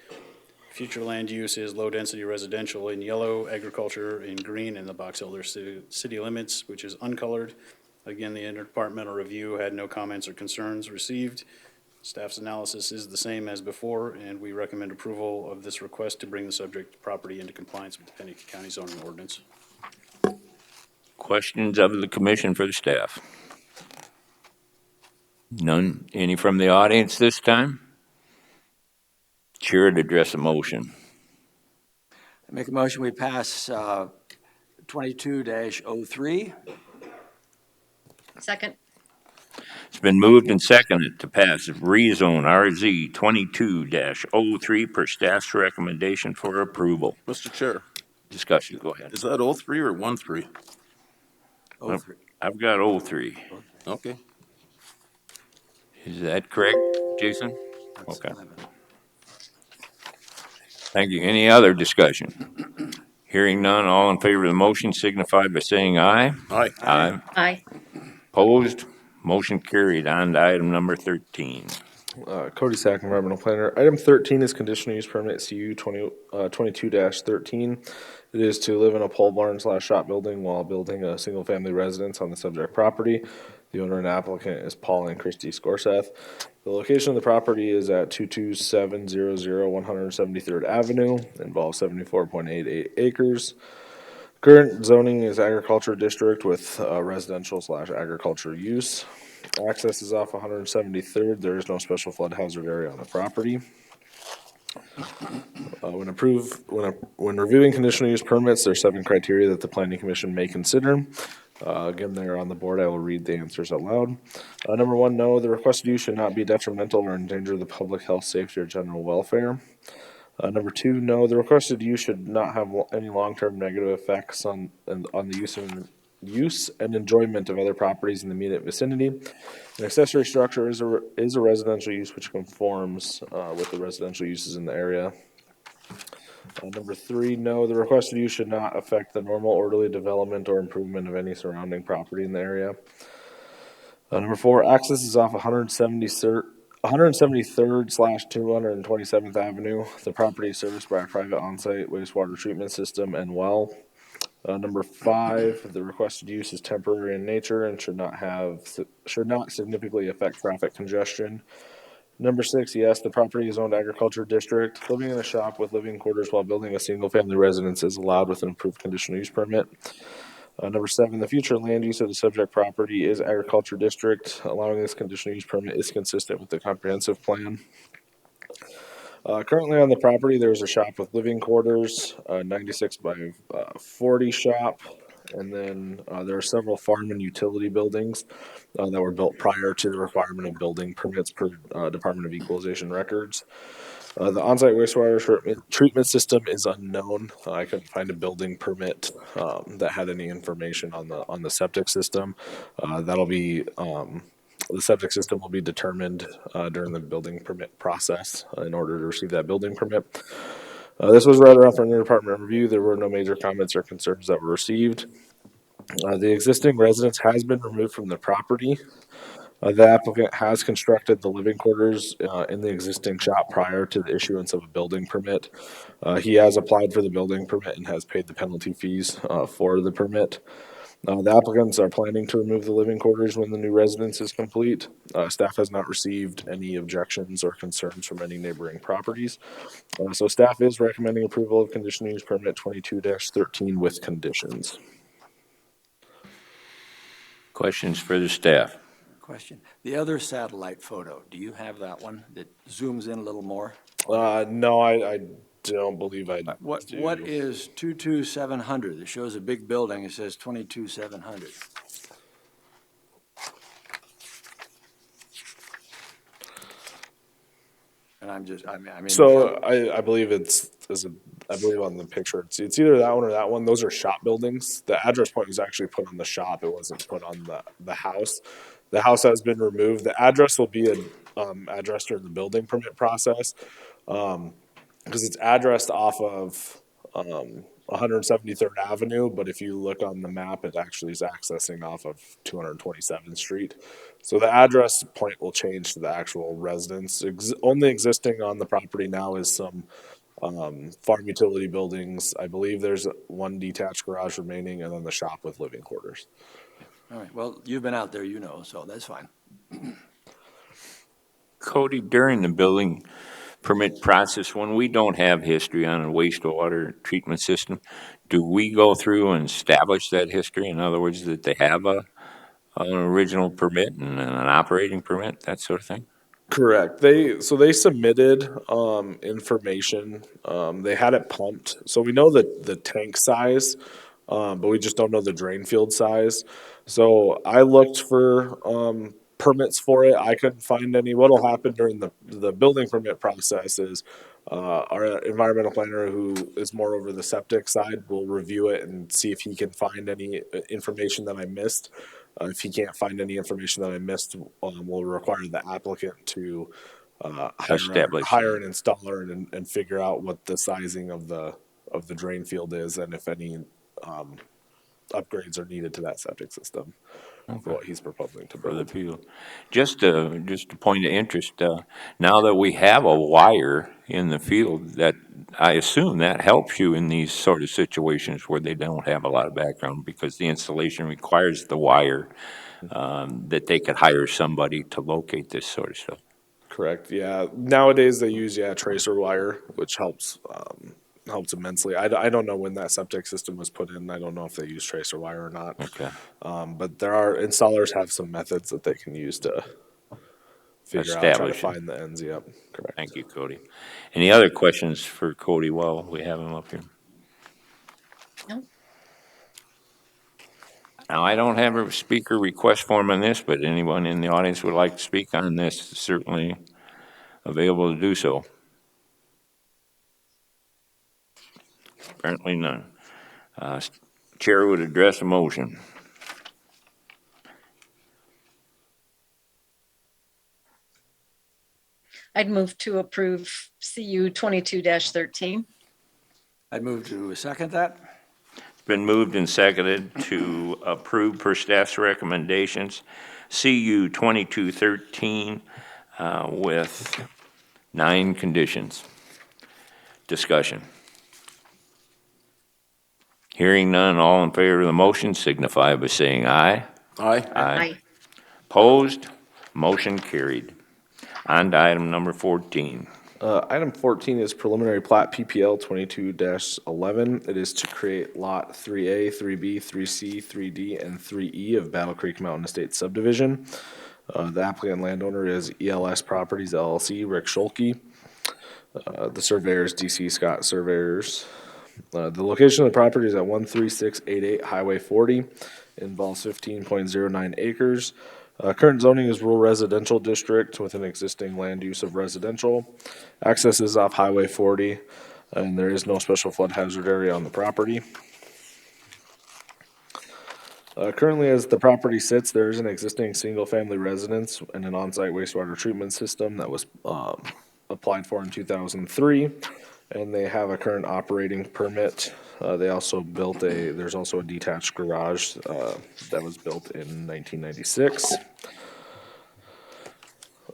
Future land use is low-density residential in yellow, agriculture in green, and the Box Elder city limits, which is uncolored. Again, the interdepartmental review had no comments or concerns received. Staff's analysis is the same as before, and we recommend approval of this request to bring the subject property into compliance with the Pennington County zoning ordinance. Questions of the commission for the staff? None? Any from the audience this time? Chair to address a motion. I make a motion, we pass 22-03. Second. It's been moved and seconded to pass rezone RZ 22-03 per staff's recommendation for approval. Mr. Chair, Discussion, go ahead. is that 03 or 13? 03. I've got 03. Okay. Is that correct, Jason? That's Okay. 11. Thank you. Any other discussion? Hearing none, all in favor of the motion signify by saying aye. Aye. Aye. Aye. Opposed? Motion carried. On to item number 13. Cody Sack, environmental planner. Item 13 is conditional use permit CU 22-13. It is to live in a pole barn / shop building while building a single-family residence on the subject property. The owner and applicant is Paul and Christy Scorseth. The location of the property is at 22700 173rd Avenue, involves 74.88 acres. Current zoning is agriculture district with residential / agriculture use. Access is off 173rd. There is no special flood hazard area on the property. When reviewing conditional use permits, there are 7 criteria that the planning commission may consider. Again, they're on the board. I will read the answers out loud. Number 1, no, the requested use should not be detrimental or endanger the public health, safety, or general welfare. Number 2, no, the requested use should not have any long-term negative effects on the use and enjoyment of other properties in the immediate vicinity. An accessory structure is a residential use which conforms with the residential uses in the area. Number 3, no, the requested use should not affect the normal orderly development or improvement of any surrounding property in the area. Number 4, access is off 173rd/227th Avenue. The property is serviced by a private on-site wastewater treatment system and well. Number 5, the requested use is temporary in nature and should not significantly affect traffic congestion. Number 6, yes, the property is owned agriculture district. Living in a shop with living quarters while building a single-family residence is allowed with an approved conditional use permit. Number 7, the future land use of the subject property is agriculture district. Allowing this conditional use permit is consistent with the comprehensive plan. Currently on the property, there's a shop with living quarters, 96 by 40 shop. And then there are several farm and utility buildings that were built prior to the requirement of building permits per Department of Equalization records. The on-site wastewater treatment system is unknown. I couldn't find a building permit that had any information on the septic system. The septic system will be determined during the building permit process in order to receive that building permit. This was read around for an interdepartment review. There were no major comments or concerns that were received. The existing residence has been removed from the property. The applicant has constructed the living quarters in the existing shop prior to the issuance of a building permit. He has applied for the building permit and has paid the penalty fees for the permit. The applicants are planning to remove the living quarters when the new residence is complete. Staff has not received any objections or concerns from any neighboring properties. So staff is recommending approval of conditional use permit 22-13 with conditions. Questions for the staff? Question. The other satellite photo, do you have that one that zooms in a little more? No, I don't believe I What do. is 22700? It shows a big building. It says 22700. And I mean. So I believe I believe on the picture, it's either that one or that one. Those are shop buildings. The address point was actually put on the shop. It wasn't put on the house. The house has been removed. The address will be addressed during the building permit process because it's addressed off of 173rd Avenue, but if you look on the map, it actually is accessing off of 227th Street. So the address point will change to the actual residence. Only existing on the property now is some farm utility buildings. I believe there's one detached garage remaining, and then the shop with living quarters. All right, well, you've been out there, so that's fine. Cody, during the building permit process, when we don't have history on a wastewater treatment system, do we go through and establish that history? In other words, that they have an original permit and an operating permit, that sort of thing? Correct. They submitted information. They had it pumped, so we know the tank size, but we just don't know the drain field size. So I looked for permits for it. I couldn't find any. What'll happen during the building permit process is our environmental planner, who is more over the septic side, will review it and see if he can find any information that I missed. If he can't find any information that I missed, we'll require the applicant to hire an installer and figure out what the sizing of the drain field is and if any upgrades are needed to that septic system for what he's proposing to For the build. field. Just a point of interest, now that we have a wire in the field, that I assume that helps you in these sort of situations where they don't have a lot of background because the installation requires the wire, that they could hire somebody to locate this sort of stuff. Correct. Yeah. Nowadays they use tracer wire, which helps immensely. I don't know when that septic system was put in. I don't know if they use tracer wire or not. Okay. But installers have some methods that they can use to figure out, try to find the ends. Yep. Correct. Thank you, Cody. Any other questions for Cody while we have him up here? No. Now, I don't have a speaker request form on this, but anyone in the audience would like to speak on this, certainly available to do so. Apparently none. Chair would address a motion. I'd move to approve CU 22-13. I'd move to second that. Been moved and seconded to approve per staff's recommendations, CU 2213, with 9 conditions. Discussion. Hearing none, all in favor of the motion signify by saying aye. Aye. Aye. Opposed? Motion carried. On to item number 14. Item 14 is preliminary plat PPL 22-11. It is to create Lot 3A, 3B, 3C, 3D, and 3E of Battle Creek Mountain Estates subdivision. The applicant landowner is ELS Properties LLC, Rick Scholke. The surveyor is DC Scott Surveyors. The location of the property is at 13688 Highway 40. It involves 15.09 acres. Current zoning is rural residential district with an existing land use of residential. Access is off Highway 40, and there is no special flood hazard area on the property. Currently, as the property sits, there is an existing single-family residence and an on-site wastewater treatment system that was applied for in 2003, and they have a current operating permit. They also built there's also a detached garage that was built in 1996.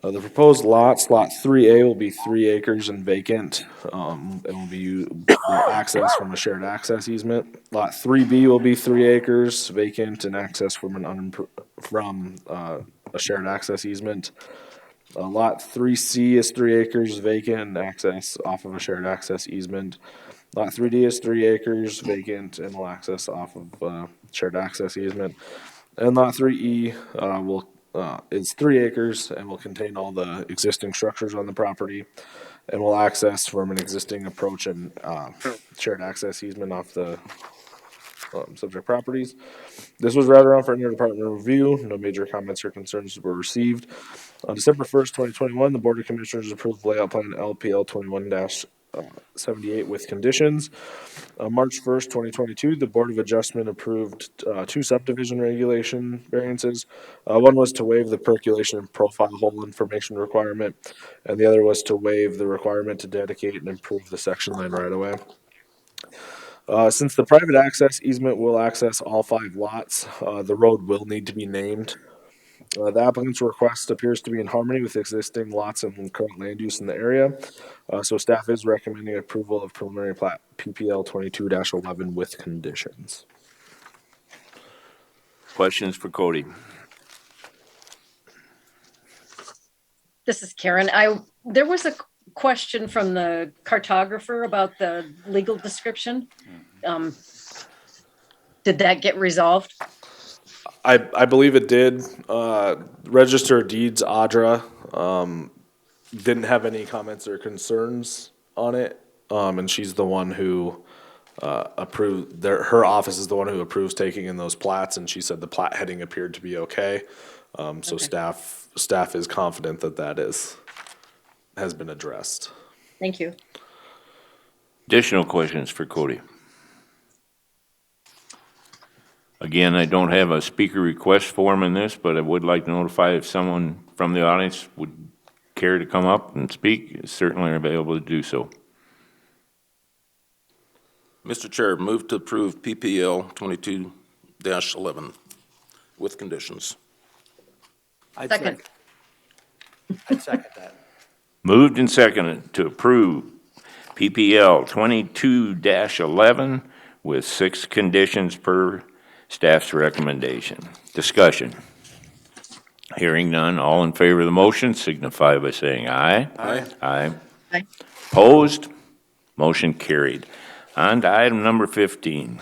The proposed lots, Lot 3A will be 3 acres and vacant. It will be access from a shared access easement. Lot 3B will be 3 acres vacant and access from a shared access easement. Lot 3C is 3 acres vacant and access off of a shared access easement. Lot 3D is 3 acres vacant and will access off of shared access easement. And Lot 3E is 3 acres and will contain all the existing structures on the property and will access from an existing approach and shared access easement off the subject properties. This was routed around for interdepartmental review. No major comments or concerns were received. On December 1st, 2021, the Board of Commissioners approved layout plan LPL 21-78 with conditions. March 1st, 2022, the Board of Adjustment approved 2 subdivision regulation variances. One was to waive the percolation and profile hole information requirement, and the other was to waive the requirement to dedicate and improve the section line right away. Since the private access easement will access all 5 lots, the road will need to be named. The applicant's request appears to be in harmony with existing lots and current land use in the area. So staff is recommending approval of preliminary plat PPL 22-11 with conditions. Questions for Cody? This is Karen. There was a question from the cartographer about the legal description. Did that get resolved? I believe it did. Register of Deeds, Audra, didn't have any comments or concerns on it. And she's the one who approved, her office is the one who approves taking in those plats, and she said the plat heading appeared to be okay. So staff is confident that has been addressed. Thank you. Additional questions for Cody? Again, I don't have a speaker request form in this, but I would like to notify if someone from the audience would care to come up and speak, certainly are available to do so. Mr. Chair, move to approve PPL 22-11 with conditions. I'd Second. I'd second that. Moved and seconded to approve PPL 22-11 with 6 conditions per staff's recommendation. Discussion. Hearing none, all in favor of the motion signify by saying aye. Aye. Aye. Aye. Opposed? Motion carried. On to item number 15.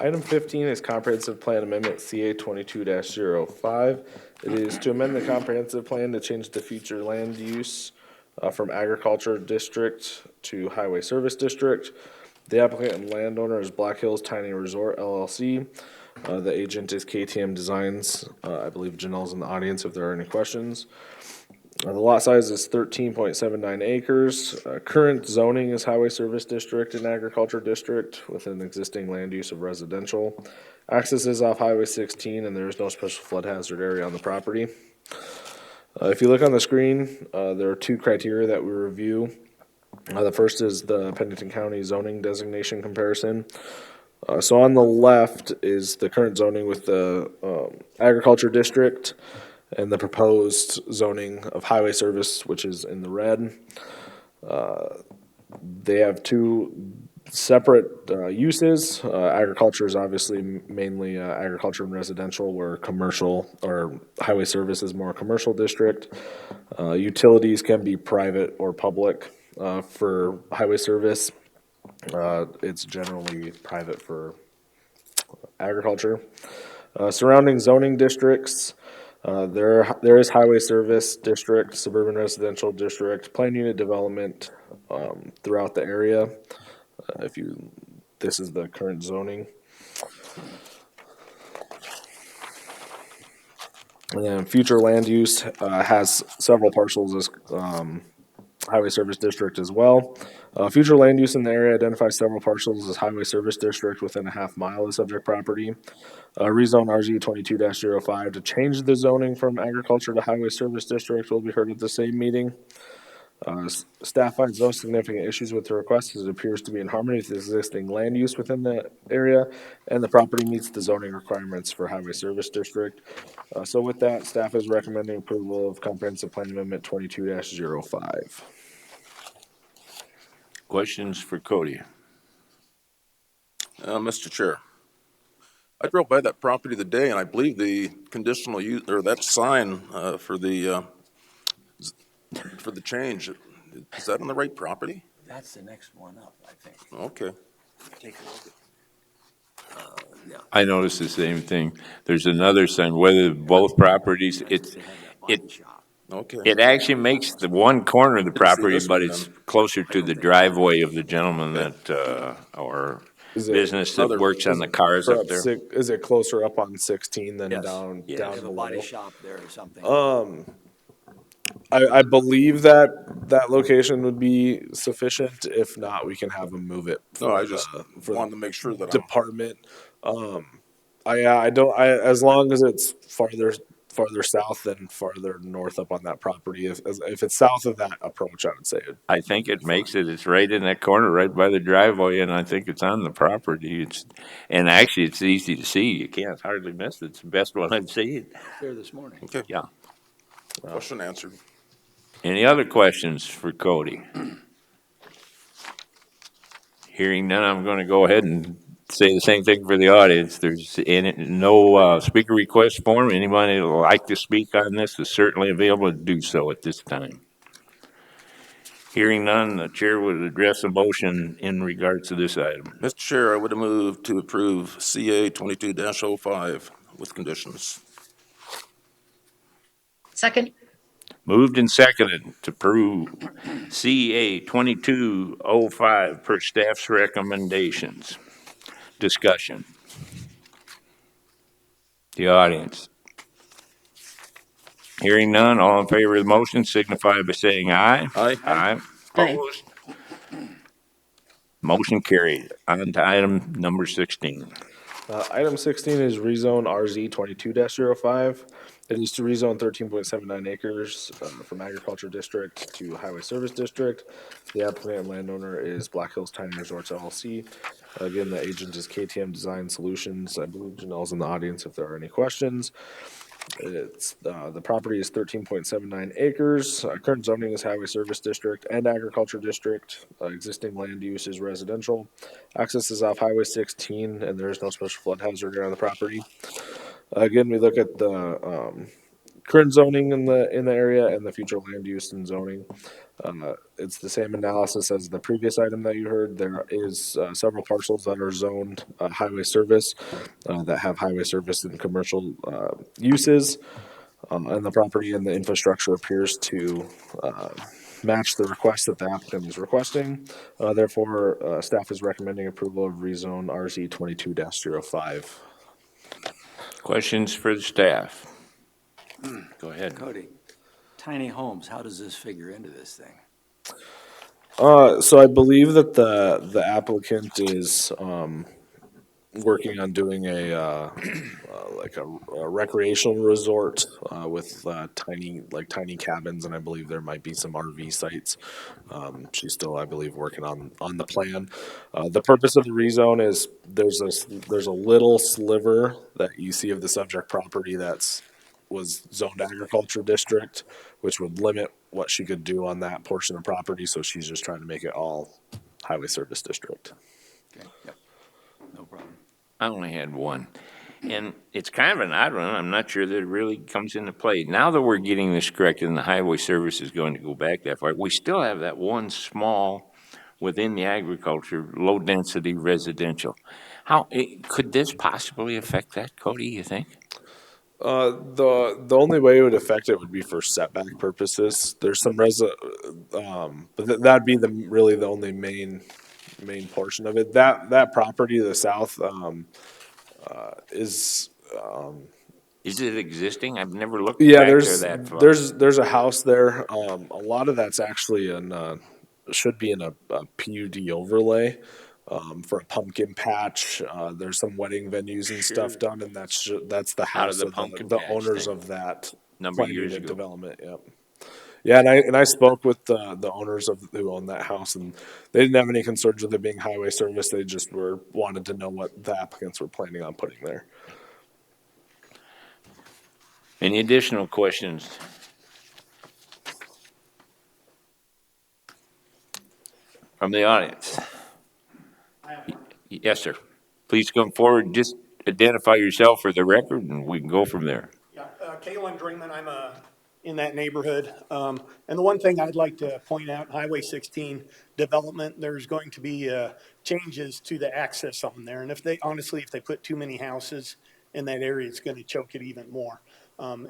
Item 15 is Comprehensive Plan Amendment CA 22-05. It is to amend the comprehensive plan to change the future land use from agriculture district to highway service district. The applicant and landowner is Black Hills Tiny Resort LLC. The agent is KTM Designs. I believe Janelle's in the audience if there are any questions. The lot size is 13.79 acres. Current zoning is highway service district and agriculture district with an existing land use of residential. Access is off Highway 16 and there is no special flood hazard area on the property. If you look on the screen, there are 2 criteria that we review. The first is the Pennington County zoning designation comparison. So on the left is the current zoning with the agriculture district and the proposed zoning of highway service, which is in the red. They have two separate uses. Agriculture is obviously mainly agriculture and residential, where commercial or highway service is more commercial district. Utilities can be private or public for highway service. It's generally private for agriculture. Surrounding zoning districts, there is highway service district, suburban residential district, planned unit development throughout the area. This is the current zoning. And then future land use has several parcels as highway service district as well. Future land use in the area identifies several parcels as highway service district within a half mile of subject property. Rezone RZ 22-05 to change the zoning from agriculture to highway service district will be heard at the same meeting. Staff finds no significant issues with the request as it appears to be in harmony with the existing land use within the area, and the property meets the zoning requirements for highway service district. So with that, staff is recommending approval of comprehensive plan amendment 22-05. Questions for Cody? Mr. Chair, I drove by that property today, and I believe the conditional use, or that sign for the change, is that on the right property? That's the next one up, I think. Okay. Take a look at. I noticed the same thing. There's another sign, whether both properties, They have that body shop. Okay. it actually makes the one corner of the Didn't see property, this but one it's then. closer to the driveway of the gentleman that, or Is it business that other- works on the cars for up there. Is it closer up on 16 than Yes. down Yes. They down have a below? body shop there or something. I believe that location would be sufficient. If not, we can have them move it. No, for I just for wanted to make sure that I'm, department. I don't. As long as it's farther south than farther north up on that property. If it's south of that approach, I would say it. I think it makes it, it's right in that corner, right by the driveway, and I think it's on the property. And actually, it's easy to see. You can't hardly miss it. It's the best one I've seen. There this morning. okay, Yeah. question answered. Any other questions for Cody? Hearing none, I'm going to go ahead and say the same thing for the audience. There's no speaker request form. Anybody that would like to speak on this is certainly available to do so at this time. Hearing none, the chair would address a motion in regards to this item. Mr. Chair, I would have moved to approve CA 22-05 with conditions. Second, Moved and seconded to approve CA 2205 per staff's recommendations. Discussion. The audience. Hearing none, all in favor of the motion signify by saying aye. Aye. Aye. Opposed? Motion carried. On to item number 16. Item 16 is rezone RZ 22-05. It is to rezone 13.79 acres from agriculture district to highway service district. The applicant and landowner is Black Hills Tiny Resorts LLC. Again, the agent is KTM Design Solutions. I believe Janelle's in the audience if there are any questions. It's the property is 13.79 acres. Current zoning is highway service district and agriculture district. Existing land use is residential. Access is off Highway 16, and there is no special flood hazard around the property. Again, we look at the current zoning in the area and the future land use and zoning. It's the same analysis as the previous item that you heard. There is several parcels that are zoned highway service that have highway service and commercial uses, and the property and the infrastructure appears to match the request that the applicant is requesting. Therefore, staff is recommending approval of rezone RZ 22-05. Questions for the staff? Go ahead. Cody, tiny homes, how does this figure into this thing? So I believe that the applicant is working on doing like a recreational resort with tiny cabins, and I believe there might be some RV sites. She's still, I believe, working on the plan. The purpose of the rezone is there's a little sliver that you see of the subject property was zoned agriculture district, which would limit what she could do on that portion of property. So she's just trying to make it all highway service district. Okay, yep, no problem. I only had one. And it's kind of an odd one. I'm not sure that it really comes into play. Now that we're getting this corrected and the highway service is going to go back that far, we still have that one small within the agriculture, low-density residential. Could this possibly affect that, Cody, you think? The only way it would affect it would be for setback purposes. There's some but that'd be really the only main portion of it. That property to the south is Is it existing? I've never looked yeah. back there that far. There's a house there. A lot of that's actually should be in a PUD overlay. For a pumpkin patch, there's some wedding venues and stuff done, and that's the house the of pumpkin the patch owners thing. of that Number of planned years unit ago. development. Yep. Yeah, and I spoke with the owners who own that house, and they didn't have any concerns with it being highway service. They just wanted to know what the applicants were planning on putting there. Any additional questions? From the audience? Yes, sir. Please come forward. Just identify yourself for the record, and we can go from there. Yeah, Kalen Dringman, I'm in that neighborhood. And the one thing I'd like to point out, Highway 16 development, there's going to be changes to the access on there. And if they put too many houses in that area, it's going to choke it even more.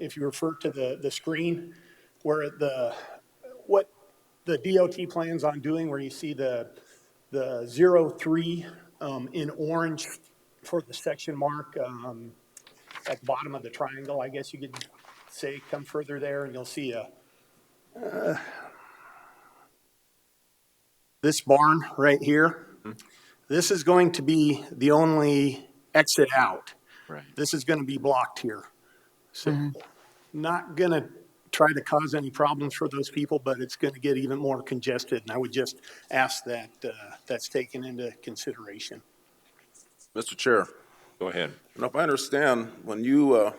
If you refer to the screen where what the DOT plans on doing, where you see the 03 in orange for the section mark, at the bottom of the triangle, I guess you could say, come further there and you'll see this barn right here. This is going to be the only exit out. Right. This is going to be blocked here. So not going to try to cause any problems for those people, but it's going to get even more congested. And I would just ask that that's taken into consideration. Mr. Chair, Go ahead. now if I understand, when you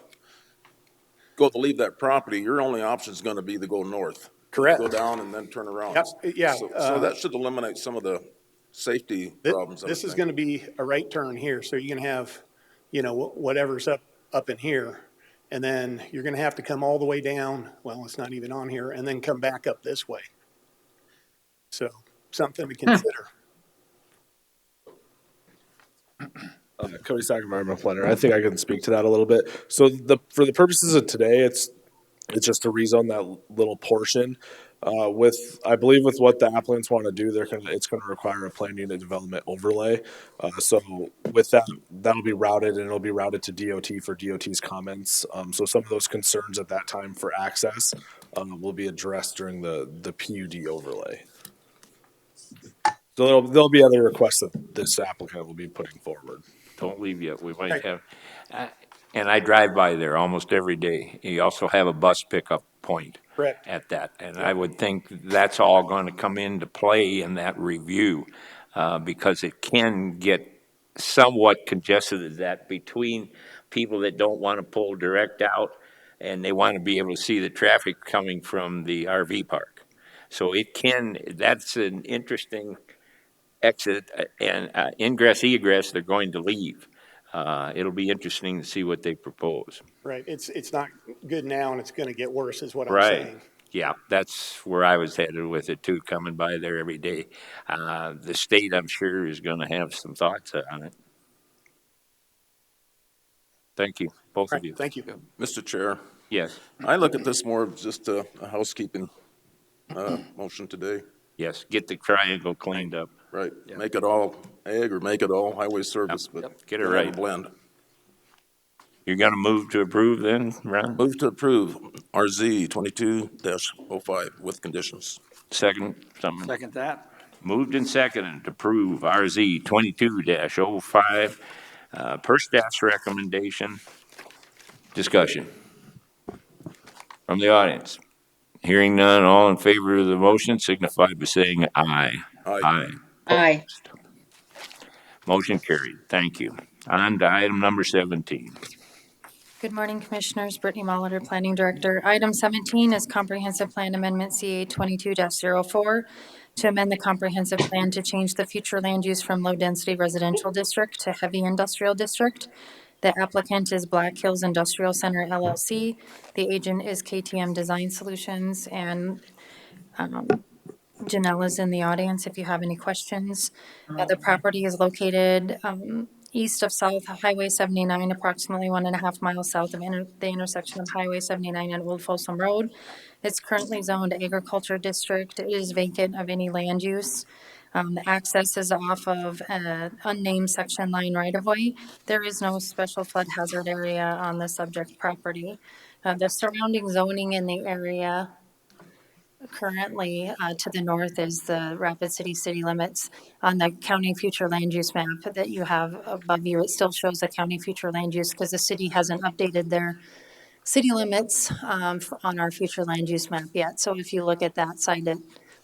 go to leave that property, your only option is going to be to go north. Correct. Go down and then turn around. Yep, yeah. So that should eliminate some of the safety problems. This is going to be a right turn here, so you're going to have, whatever's up in here, and then you're going to have to come all the way down. Well, it's not even on here, and then come back up this way. So something to consider. Cody Sack, environmental planner. I think I can speak to that a little bit. So for the purposes of today, it's just to rezone that little portion. I believe with what the applicants want to do, it's going to require a plan unit development overlay. So with that, that'll be routed, and it'll be routed to DOT for DOT's comments. So some of those concerns at that time for access will be addressed during the PUD overlay. So there'll be other requests that this applicant will be putting forward. Don't leave yet. We might have, and I drive by there almost every day. You also have a bus pickup point. Correct. At that. And I would think that's all going to come into play in that review because it can get somewhat congested at that between people that don't want to pull direct out and they want to be able to see the traffic coming from the RV park. So that's an interesting exit and ingress, egress they're going to leave. It'll be interesting to see what they propose. Right. It's not good now, and it's going to get worse, is what I'm Right. saying. Yeah, that's where I was headed with it too, coming by there every day. The state, I'm sure, is going to have some thoughts on it. Thank you, both of you. Thank you. Mr. Chair, Yes, I look at this more of just a housekeeping motion today. yes, get the triangle cleaned up. Right, make it all ag or make it all highway service, but Get it have a right. blend. You're going to move to approve then, Ron? Move to approve RZ 22-05 with conditions. Second, someone? Second that? Moved and seconded to approve RZ 22-05 Per staff's recommendation, discussion from the audience. Hearing none, all in favor of the motion signify by saying aye. Aye. Aye. Motion carried. Thank you. On to item number 17. Good morning, Commissioners. Brittany Molitor, Planning Director. Item 17 is Comprehensive Plan Amendment CA 22-04 to amend the comprehensive plan to change the future land use from low-density residential district to heavy industrial district. The applicant is Black Hills Industrial Center LLC. The agent is KTM Design Solutions, and Janelle is in the audience if you have any questions. The property is located east of South Highway 79, approximately 1.5 miles south of the intersection of Highway 79 and Old Folsom Road. It's currently zoned agriculture district. It is vacant of any land use. The access is off of an unnamed section line right-of-way. There is no special flood hazard area on the subject property. The surrounding zoning in the area currently, to the north is the Rapid city limits. On the county future land use map that you have above you, it still shows the county future land use because the city hasn't updated their city limits on our future land use map yet. So if you look at that side,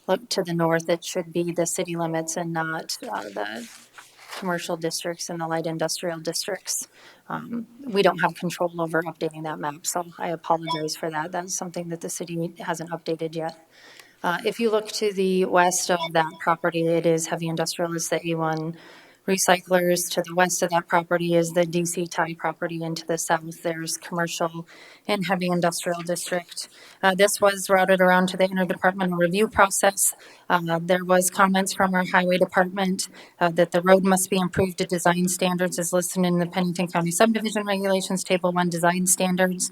look to the north, it should be the city limits and not the commercial districts and the light industrial districts. We don't have control over updating that map, so I apologize for that. That's something that the city hasn't updated yet. If you look to the west of that property, it is heavy industrial, it's the A1 recyclers. To the west of that property is the DC tie property, and to the south, there's commercial and heavy industrial district. This was routed around to the interdepartmental review process. There was comments from our highway department that the road must be improved to design standards as listed in the Pennington County Subdivision Regulations, Table 1 Design Standards.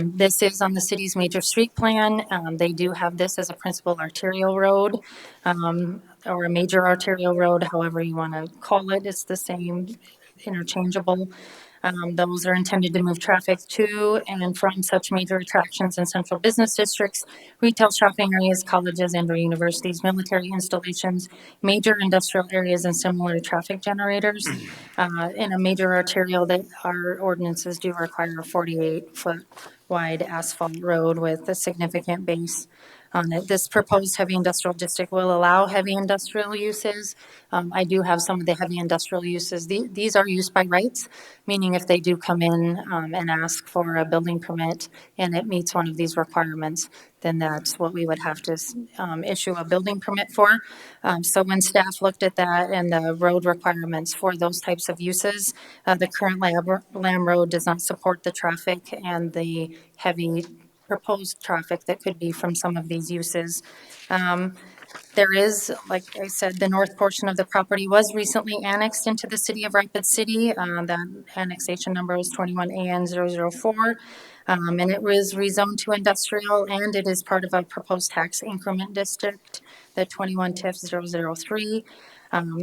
This is on the city's major street plan. They do have this as a principal arterial road, or a major arterial road, however you want to call it. It's the same, interchangeable. Those are intended to move traffic to and from such major attractions in central business districts, retail shopping areas, colleges and or universities, military installations, major industrial areas, and similar traffic generators. In a major arterial, that our ordinances do require a 48-foot wide asphalt road with a significant base on it. This proposed heavy industrial district will allow heavy industrial uses. I do have some of the heavy industrial uses. These are used by rights, meaning if they do come in and ask for a building permit and it meets one of these requirements, then that's what we would have to issue a building permit for. So when staff looked at that and the road requirements for those types of uses, the current Lamb Road does not support the traffic and the heavy proposed traffic that could be from some of these uses. There is, like I said, the north portion of the property was recently annexed into the city of Rapid City. That annexation number is 21AN004. And it was rezoned to industrial, and it is part of a proposed tax increment district, the 21 TIF 003.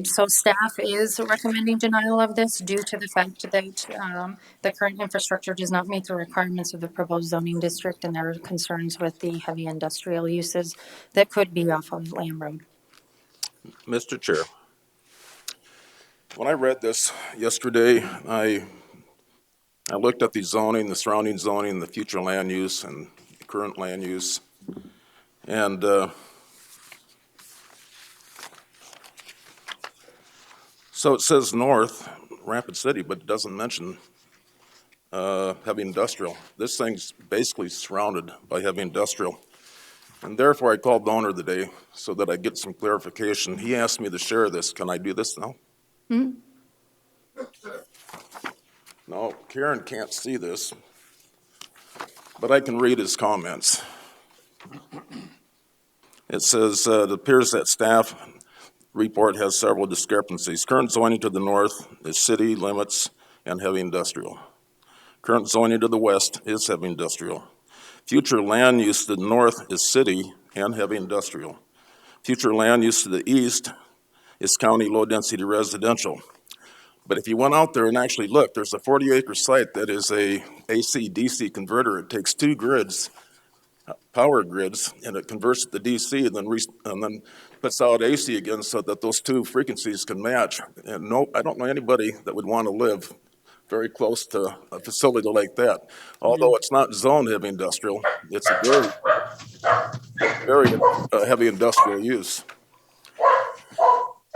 So staff is recommending denial of this due to the fact that the current infrastructure does not meet the requirements of the proposed zoning district, and there are concerns with the heavy industrial uses that could be off of Lamb Road. Mr. Chair, when I read this yesterday, I looked at the zoning, the surrounding zoning, the future land use and current land use. And so it says north, Rapid City, but it doesn't mention heavy industrial. This thing's basically surrounded by heavy industrial. And therefore, I called the owner today so that I get some clarification. He asked me to share this. Can I do this now? No, Karen can't see this, but I can read his comments. It says, it appears that staff report has several discrepancies. Current zoning to the north is city limits and heavy industrial. Current zoning to the west is heavy industrial. Future land use to the north is city and heavy industrial. Future land use to the east is county low-density residential. But if you went out there and actually looked, there's a 40-acre site that is a AC-DC converter. It takes 2 grids, power grids, and it converts it to DC and then puts out AC again so that those two frequencies can match. And no, I don't know anybody that would want to live very close to a facility like that. Although it's not zone heavy industrial, it's a very heavy industrial use.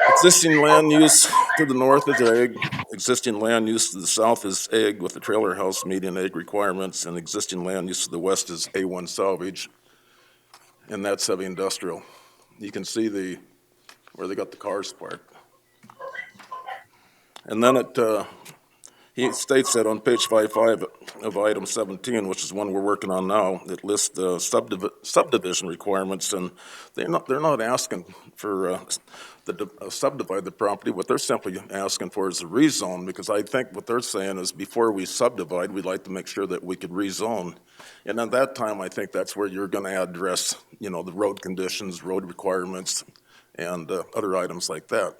Existing land use to the north is ag. Existing land use to the south is ag with the trailer house meeting ag requirements, and existing land use to the west is A1 salvage, and that's heavy industrial. You can see where they got the cars parked. And then he states that on page 55 of item 17, which is one we're working on now, it lists the subdivision requirements, and they're not asking for subdivide the property. What they're simply asking for is a rezone, because I think what they're saying is before we subdivide, we'd like to make sure that we could rezone. And at that time, I think that's where you're going to address, the road conditions, road requirements, and other items like that.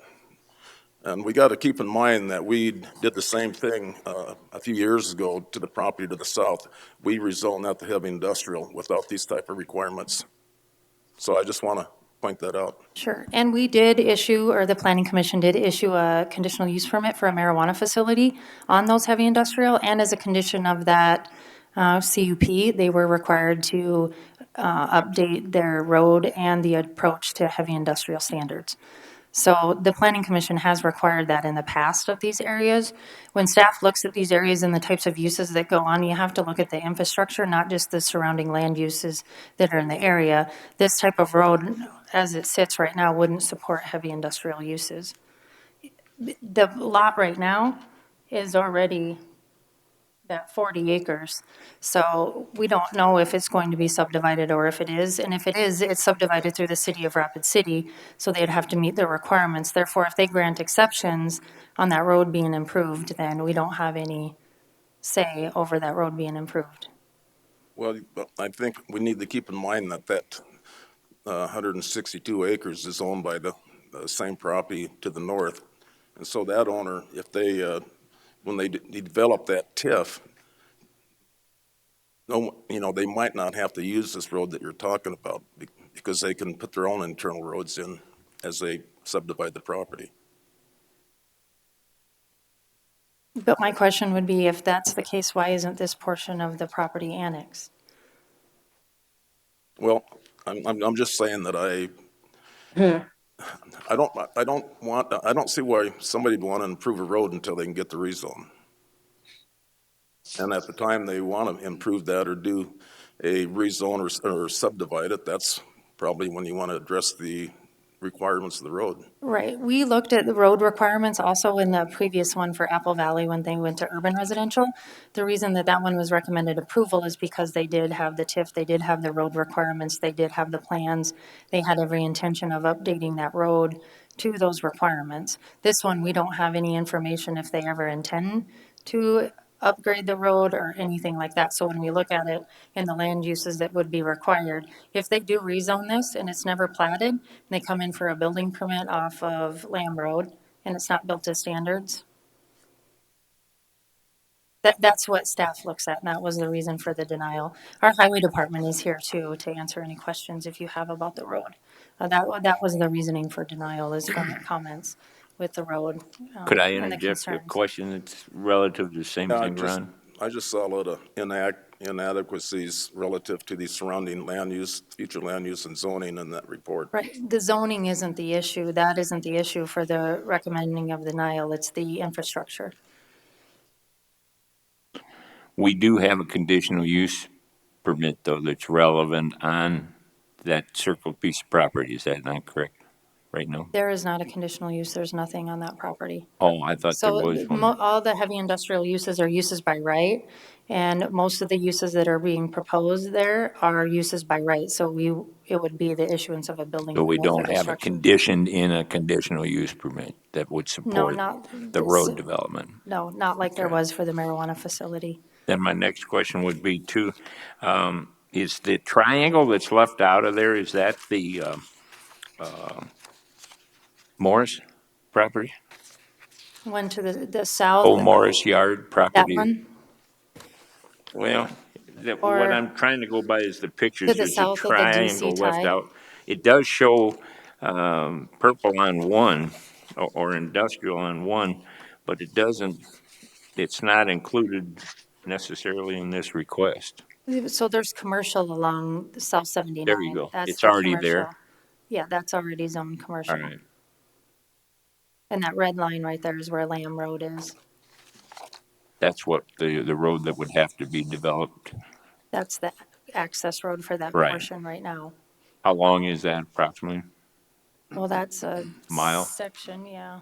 And we got to keep in mind that we did the same thing a few years ago to the property to the south. We rezoned that to heavy industrial without these type of requirements. So I just want to point that out. Sure, and we did issue, or the planning commission did issue a conditional use permit for a marijuana facility on those heavy industrial, and as a condition of that CUP, they were required to update their road and the approach to heavy industrial standards. So the planning commission has required that in the past of these areas. When staff looks at these areas and the types of uses that go on, you have to look at the infrastructure, not just the surrounding land uses that are in the area. This type of road, as it sits right now, wouldn't support heavy industrial uses. The lot right now is already that 40 acres. So we don't know if it's going to be subdivided or if it is. And if it is, it's subdivided through the city of Rapid City, so they'd have to meet their requirements. Therefore, if they grant exceptions on that road being improved, then we don't have any say over that road being improved. Well, I think we need to keep in mind that 162 acres is owned by the same property to the north. And so that owner, if they when they develop that TIF, they might not have to use this road that you're talking about because they can put their own internal roads in as they subdivide the property. But my question would be, if that's the case, why isn't this portion of the property annexed? Well, I'm just saying that I don't see why somebody'd want to improve a road until they can get the rezone. And at the time they want to improve that or do a rezone or subdivide it, that's probably when you want to address the requirements of the road. Right. We looked at the road requirements also in the previous one for Apple Valley when they went to urban residential. The reason that one was recommended approval is because they did have the TIF, they did have the road requirements, they did have the plans. They had every intention of updating that road to those requirements. This one, we don't have any information if they ever intend to upgrade the road or anything like that. So when we look at it in the land uses that would be required, if they do rezone this and it's never platted, and they come in for a building permit off of Lamb Road and it's not built to standards, that's what staff looks at, and that was the reason for the denial. Our highway department is here too to answer any questions if you have about the road. That was the reasoning for denial, is from the comments with the road. Could I and the interject a concerns. question that's relative to the same thing, Ron? I just saw a lot of inadequacies relative to the surrounding land use, future land use and zoning in that report. Right, the zoning isn't the issue. That isn't the issue for the recommending of denial. It's the infrastructure. We do have a conditional use permit, though, that's relevant on that circled piece of property. Is that not correct right now? There is not a conditional use. There's nothing on that property. Oh, I thought there So was one. all the heavy industrial uses are uses by right, and most of the uses that are being proposed there are uses by right. So it would be the issuance of a building. So we permit for don't have a construction. condition in a conditional use permit that would No, support not the this. road development. No, not like there was for the marijuana facility. Then my next question would be too, is the triangle that's left out of there, is that the Morris property? Went to the south. Old Morris Yard That property? one? Well, what Or I'm trying to go by is the pictures. to the There's a south of the DC triangle left tie. out. It does show purple on one, or industrial on one, but it doesn't, it's not included necessarily in this request. So there's commercial along South There you 79. go. That's It's the already commercial. there. Yeah, that's already zoned All commercial. right. And that red line right there is where Lamb Road is. That's what the road that would have to be developed. That's the access road for that Right. portion right now. How long is that approximately? Well, that's a Mile? section, yeah.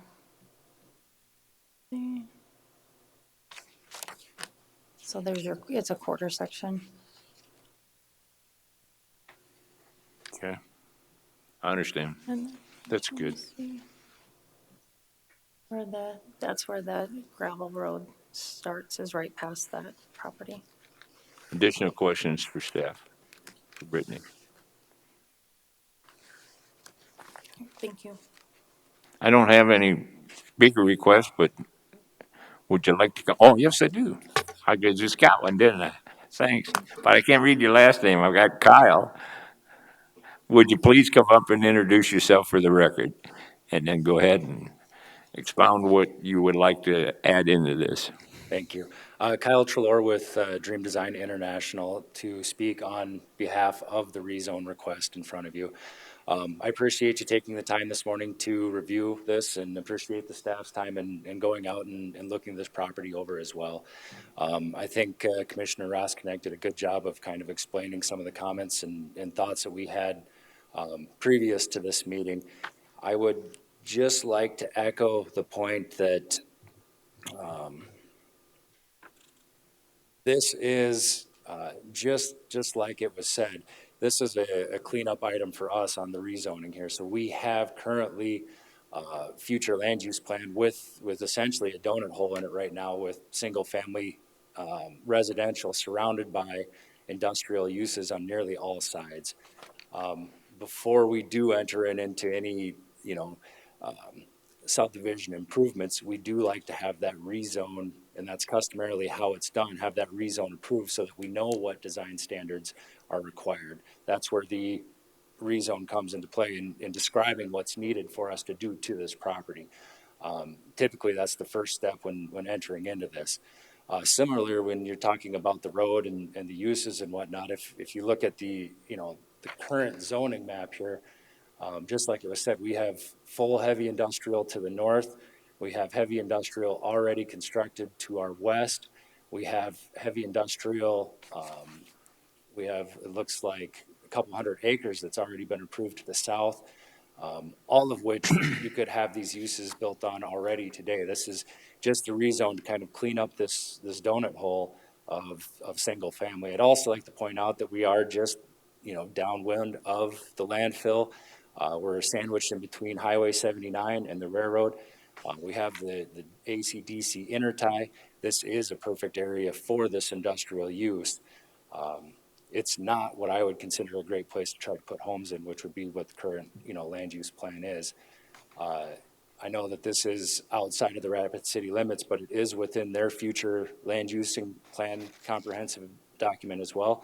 So there's your, it's a quarter section. Okay. I understand. And That's let me good. see. That's where the gravel road starts, is right past that property. Additional questions for staff? For Brittany? Thank you. I don't have any speaker requests, but would you like to come? Oh, yes, I do. I just got one, didn't I? Thanks. But I can't read your last name. I've got Kyle. Would you please come up and introduce yourself for the record? And then go ahead and expound what you would like to add into this. Thank you. Kyle Trelaw with Dream Design International to speak on behalf of the rezone request in front of you. I appreciate you taking the time this morning to review this and appreciate the staff's time and going out and looking this property over as well. I think Commissioner Roskinek did a good job of kind of explaining some of the comments and thoughts that we had previous to this meeting. I would just like to echo the point that this is just like it was said. This is a cleanup item for us on the rezoning here. So we have currently future land use plan with essentially a donut hole in it right now with single family residential surrounded by industrial uses on nearly all sides. Before we do enter into any, subdivision improvements, we do like to have that rezone, and that's customarily how it's done, have that rezone approved so that we know what design standards are required. That's where the rezone comes into play in describing what's needed for us to do to this property. Typically, that's the first step when entering into this. Similarly, when you're talking about the road and the uses and whatnot, if you look at the current zoning map here, just like it was said, we have full heavy industrial to the north. We have heavy industrial already constructed to our west. We have heavy industrial, it looks like a couple hundred acres that's already been approved to the south, all of which you could have these uses built on already today. This is just a rezone to kind of clean up this donut hole of single family. I'd also like to point out that we are just, downwind of the landfill. We're sandwiched in between Highway 79 and the railroad. We have the AC/DC intertie. This is a perfect area for this industrial use. It's not what I would consider a great place to try to put homes in, which would be what the current, land use plan is. I know that this is outside of the Rapid City limits, but it is within their future land use plan comprehensive document as well.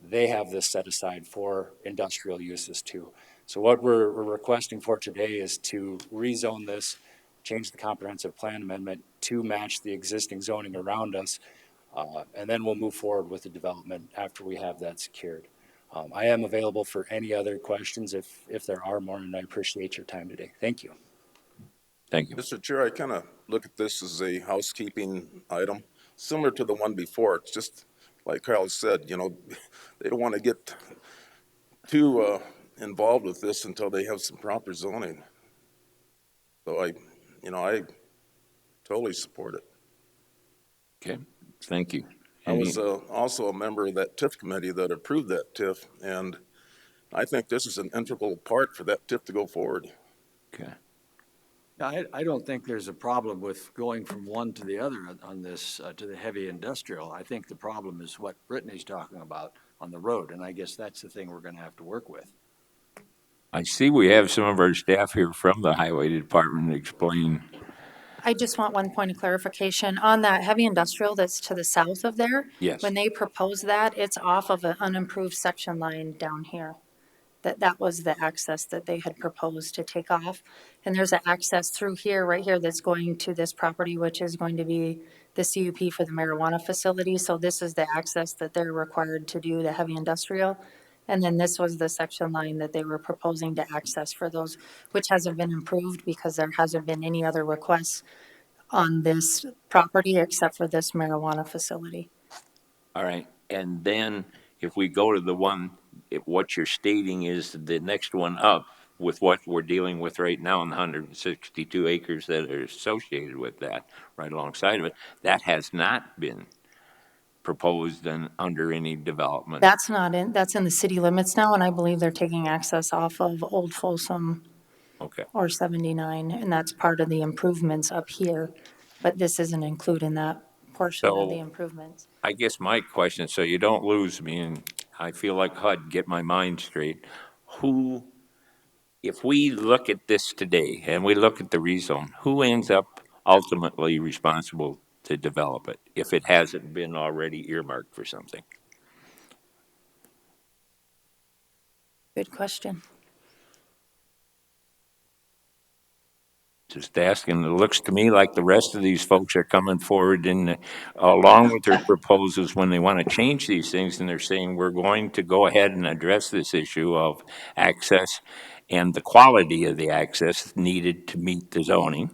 They have this set aside for industrial uses too. So what we're requesting for today is to rezone this, change the comprehensive plan amendment to match the existing zoning around us, and then we'll move forward with the development after we have that secured. I am available for any other questions if there are more, and I appreciate your time today. Thank you. Thank you. Mr. Chair, I kind of look at this as a housekeeping item, similar to the one before. It's just, like Kyle said, they don't want to get too involved with this until they have some proper zoning. So I totally support it. Okay, thank you. I was also a member of that TIF committee that approved that TIF, and I think this is an integral part for that TIF to go forward. Okay. I don't think there's a problem with going from one to the other on this, to the heavy industrial. I think the problem is what Brittany's talking about on the road, and I guess that's the thing we're gonna have to work with. I see we have some of our staff here from the highway department to explain I just want one point of clarification. On that heavy industrial that's to the south of there, Yes. when they proposed that, it's off of an unimproved section line down here. That was the access that they had proposed to take off. And there's an access through here, right here, that's going to this property, which is going to be the CUP for the marijuana facility. So this is the access that they're required to do, the heavy industrial. And then this was the section line that they were proposing to access for those, which hasn't been improved because there hasn't been any other requests on this property except for this marijuana facility. All right, and then if we go to the one, what you're stating is the next one up with what we're dealing with right now in the 162 acres that are associated with that, right alongside of it, that has not been proposed and under any development. That's not in, that's in the city limits now, and I believe they're taking access off of Old Folsom Okay. or 79, and that's part of the improvements up here. But this isn't included in that portion of the So- improvements. I guess my question, so you don't lose me, and I feel like HUD, get my mind straight. Who, if we look at this today and we look at the rezone, who ends up ultimately responsible to develop it if it hasn't been already earmarked for something? Good question. Just asking. It looks to me like the rest of these folks are coming forward in, along with their proposals when they want to change these things, and they're saying, we're going to go ahead and address this issue of access and the quality of the access needed to meet the zoning.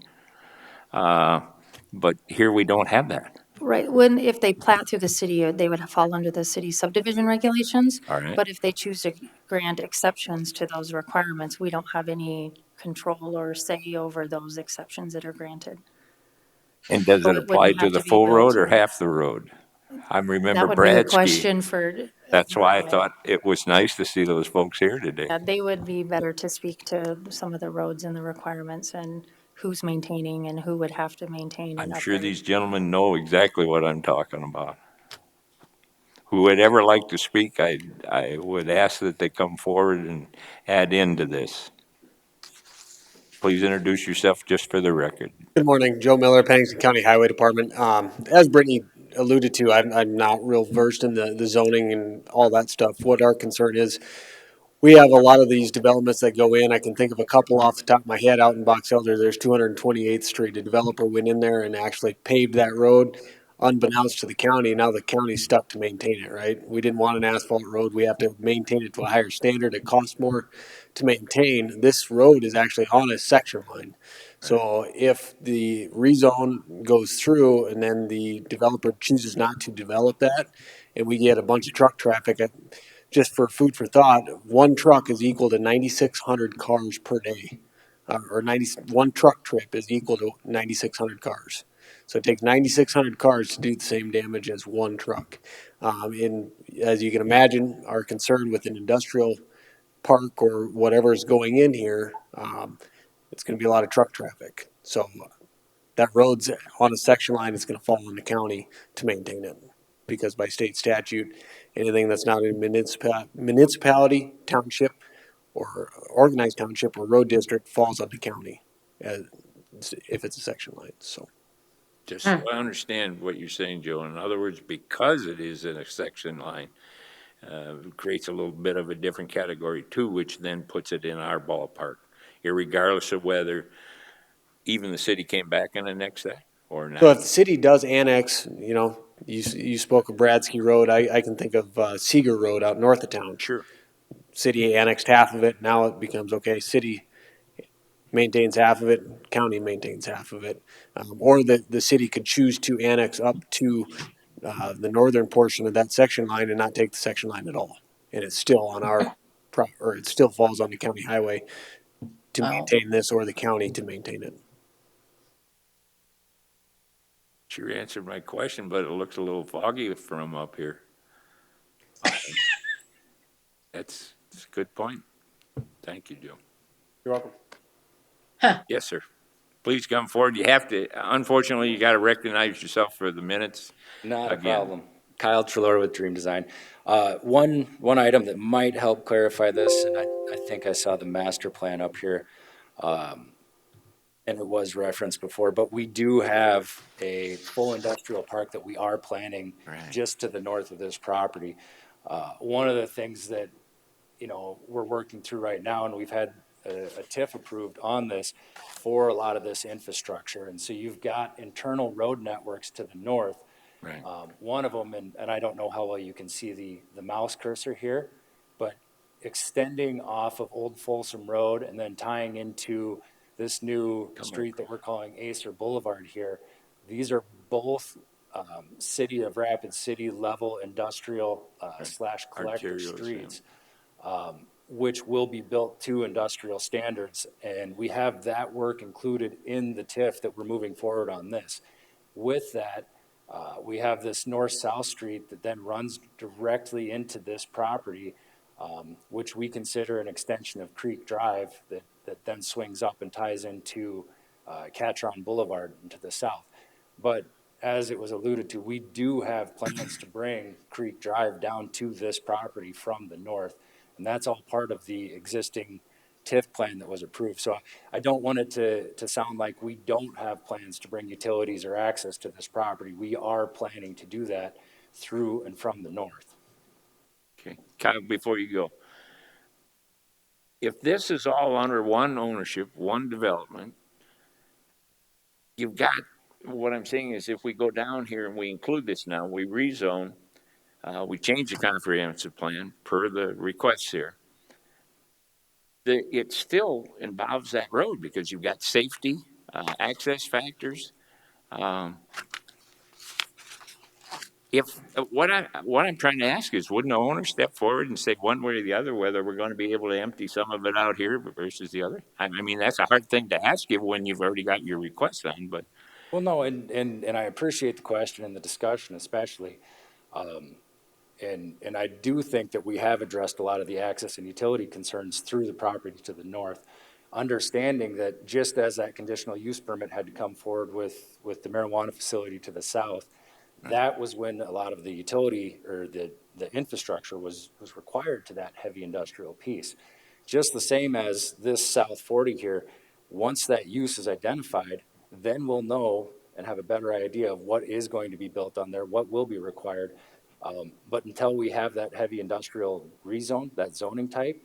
But here we don't have that. Right, when, if they plat through the city, they would fall under the city subdivision regulations. All right. But if they choose to grant exceptions to those requirements, we don't have any control or say over those exceptions that are granted. And does So it it apply wouldn't to have the to be full built road or to- half the road? I remember That would be a Bradsky. question for. That's why I thought it was nice to see those folks here today. Yeah, they would be better to speak to some of the roads and the requirements and who's maintaining and who would have to maintain and I'm sure upgrade. these gentlemen know exactly what I'm talking about. Who would ever like to speak, I would ask that they come forward and add into this. Please introduce yourself just for the record. Good morning, Joe Miller, Pennington County Highway Department. As Brittany alluded to, I'm not real versed in the zoning and all that stuff. What our concern is, we have a lot of these developments that go in. I can think of a couple off the top of my head out in Box Elder. There's 228th Street. A developer went in there and actually paved that road unbeknownst to the county. Now the county's stuck to maintain it, right? We didn't want an asphalt road. We have to maintain it to a higher standard. It costs more to maintain. This road is actually on a section line. So if the rezone goes through and then the developer chooses not to develop that, and we get a bunch of truck traffic, just for food for thought, one truck is equal to 9,600 cars per day. One truck trip is equal to 9,600 cars. So it takes 9,600 cars to do the same damage as one truck. And as you can imagine, our concern with an industrial park or whatever is going in here, it's going to be a lot of truck traffic. So that road's on a section line, it's going to fall on the county to maintain it. Because by state statute, anything that's not a municipality, township, or organized township or road district falls on the county if it's a section line. So Just so I understand what you're saying, Joe. In other words, because it is in a section line, it creates a little bit of a different category too, which then puts it in our ballpark, irregardless of whether even the city came back and annexed that or not. So if the city does annex, you spoke of Bradsky Road. I can think of Seeger Road out north of town. Sure. City annexed half of it. Now it becomes okay. City maintains half of it. County maintains half of it. Or the city could choose to annex up to the northern portion of that section line and not take the section line at all. And it's still on our, or it still falls on the county highway to maintain this or the county to maintain it. Sure answered my question, but it looks a little foggy from up here. That's a good point. Thank you, Joe. You're welcome. Yes, sir. Please come forward. You have to, unfortunately, you got to recognize yourself for the minutes. Not a Again. problem. Kyle Trelor with Dream Design. One item that might help clarify this, and I think I saw the master plan up here. And and it was referenced before, but we do have a full industrial park that we are planning just to the north of this property. One of the things that, we're working through right now, and we've had a TIF approved on this for a lot of this infrastructure. And so you've got internal road networks to the north. Right. One of them, and I don't know how well you can see the mouse cursor here, but extending off of Old Folsom Road and then tying into this new street that we're calling Acer Boulevard here. These are both city of Rapid City level industrial slash collector Arterials, yeah. streets, which will be built to industrial standards. And we have that work included in the TIF that we're moving forward on this. With that, we have this north-south street that then runs directly into this property, which we consider an extension of Creek Drive that then swings up and ties into Catron Boulevard into the south. But as it was alluded to, we do have plans to bring Creek Drive down to this property from the north, and that's all part of the existing TIF plan that was approved. So I don't want it to sound like we don't have plans to bring utilities or access to this property. We are planning to do that through and from the north. Okay, Kyle, before you go, if this is all under one ownership, one development, you've got, what I'm saying is if we go down here and we include this now, we rezone, we change the comprehensive plan per the requests here, it still involves that road because you've got safety, access factors. If what I'm trying to ask is, wouldn't the owner step forward and say one way or the other whether we're going to be able to empty some of it out here versus the other? I mean, that's a hard thing to ask you when you've already got your request on. But Well, no, and I appreciate the question and the discussion, especially. And I do think that we have addressed a lot of the access and utility concerns through the property to the north, understanding that just as that conditional use permit had to come forward with the marijuana facility to the south, that was when a lot of the utility or the infrastructure was required to that heavy industrial piece. Just the same as this South 40 here, once that use is identified, then we'll know and have a better idea of what is going to be built on there, what will be required. But until we have that heavy industrial rezone, that zoning type,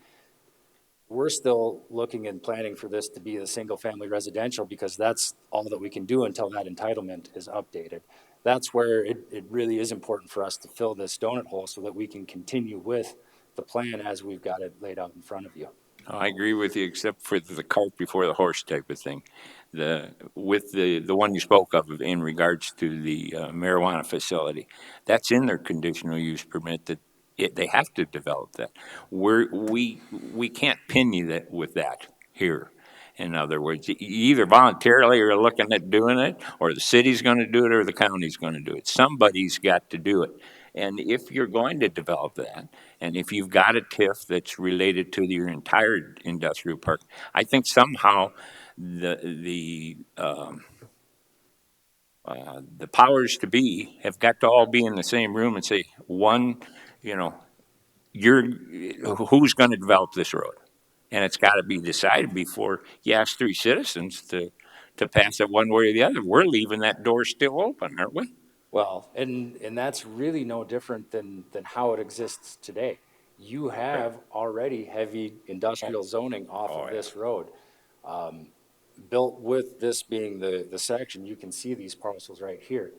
we're still looking and planning for this to be the single-family residential because that's all that we can do until that entitlement is updated. That's where it really is important for us to fill this donut hole so that we can continue with the plan as we've got it laid out in front of you. I agree with you, except for the cart before the horse type of thing. With the one you spoke of in regards to the marijuana facility, that's in their conditional use permit that they have to develop that. We can't pin you that with that here. In other words, you either voluntarily are looking at doing it, or the city's going to do it, or the county's going to do it. Somebody's got to do it. And if you're going to develop that, and if you've got a TIF that's related to your entire industrial park, I think somehow the powers to be have got to all be in the same room and say, one, who's going to develop this road? And it's got to be decided before you ask three citizens to pass it one way or the other. We're leaving that door still open, aren't we? Well, and that's really no different than how it exists today. You have already heavy industrial zoning off of this road. Built with this being the section, you can see these parcels right here.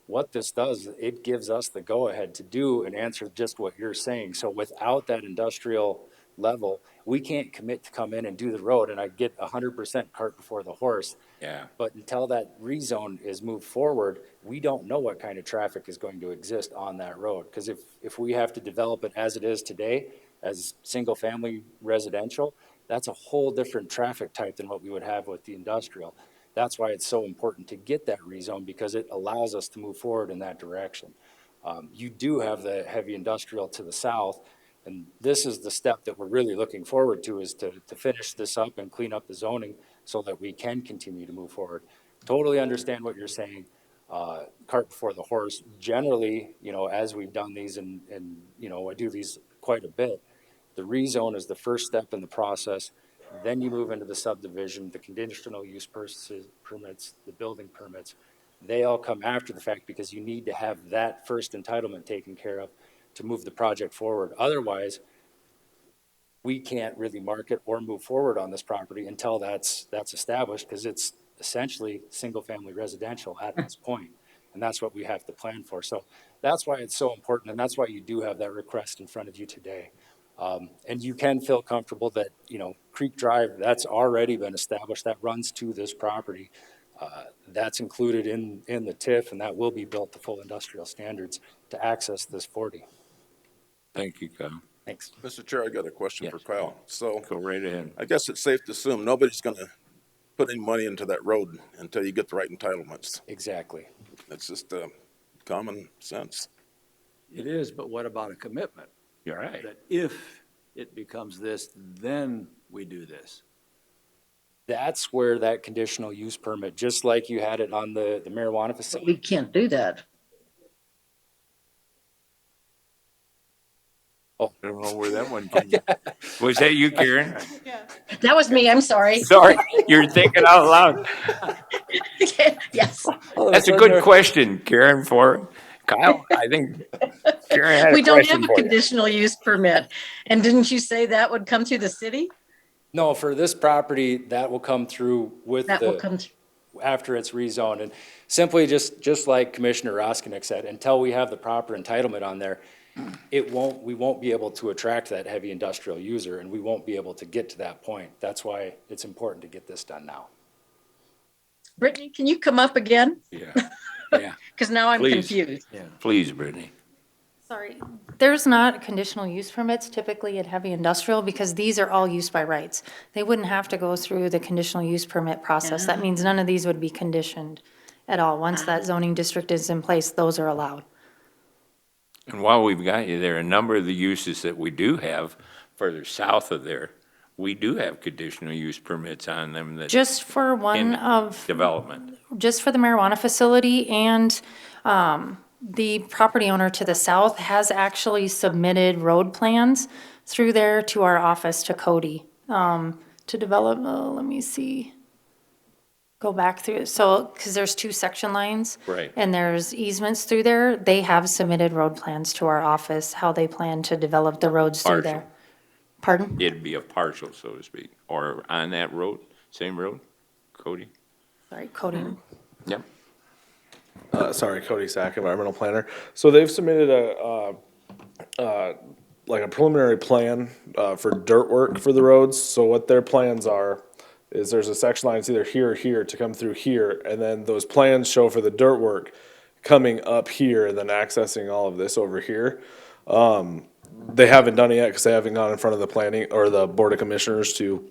What this does, it gives us the go-ahead to do and answer just what you're saying. So without that industrial level, we can't commit to come in and do the road, and I get 100% cart before the horse. Yeah. But until that rezone is moved forward, we don't know what kind of traffic is going to exist on that road. Because if we have to develop it as it is today, as single-family residential, that's a whole different traffic type than what we would have with the industrial. That's why it's so important to get that rezone, because it allows us to move forward in that direction. You do have the heavy industrial to the south, and this is the step that we're really looking forward to, is to finish this up and clean up the zoning so that we can continue to move forward. Totally understand what you're saying. Cart before the horse. Generally, as we've done these and I do these quite a bit, the rezone is the first step in the process. Then you move into the subdivision, the conditional use permits, the building permits. They all come after the fact because you need to have that first entitlement taken care of to move the project forward. Otherwise, we can't really market or move forward on this property until that's established, because it's essentially single-family residential at this point. And that's what we have to plan for. So that's why it's so important, and that's why you do have that request in front of you today. And you can feel comfortable that, Creek Drive, that's already been established, that runs to this property. That's included in the TIF, and that will be built to full industrial standards to access this 40. Thank you, Kyle. Thanks. Mr. Chair, I got a question for Kyle. So Go right ahead. I guess it's safe to assume nobody's gonna put any money into that road until you get the right entitlements. Exactly. That's just common sense. It is, but what about a commitment? You're right. That if it becomes this, then we do this. That's where that conditional use permit, just like you had it on the marijuana But facility. we can't do that. I don't know where that one came from. Was that you, Karen? That was me, I'm sorry. Sorry, you're thinking out loud. Yes. That's a good question, Karen, for Kyle. I think Karen had a We don't question have a for you. conditional use permit. And didn't you say that would come through the city? No, for this property, that will come through with That will come, after it's rezoned. And simply just like Commissioner Roskinek said, until we have the proper entitlement on there, we won't be able to attract that heavy industrial user, and we won't be able to get to that point. That's why it's important to get this done now. Brittany, can you come up again? Yeah, yeah. Because now I'm Please. confused. Please, Brittany. Sorry, there's not conditional use permits typically at heavy industrial because these are all use by rights. They wouldn't have to go through the conditional use permit process. That means none of these would be conditioned at all. Once that zoning district is in place, those are allowed. And while we've got you there, a number of the uses that we do have further south of there, we do have conditional use permits on them that Just for in one of, development. just for the marijuana facility, and the property owner to the south has actually submitted road plans through there to our office, to Cody, to develop, let me see. Go back through it. So, because there's two section lines. Right. And there's easements through there. They have submitted road plans to our office, how they plan to develop the roads through there. Partial. Pardon? It'd be a partial, so to speak, or on that road, same road, Cody? Sorry, Cody. Yep. Sorry, Cody Sack, environmental planner. So they've submitted like a preliminary plan for dirt work for the roads. So what their plans are is there's a section line, it's either here or here to come through here, and then those plans show for the dirt work coming up here and then accessing all of this over here. They haven't done it yet because they haven't gone in front of the planning or the Board of Commissioners to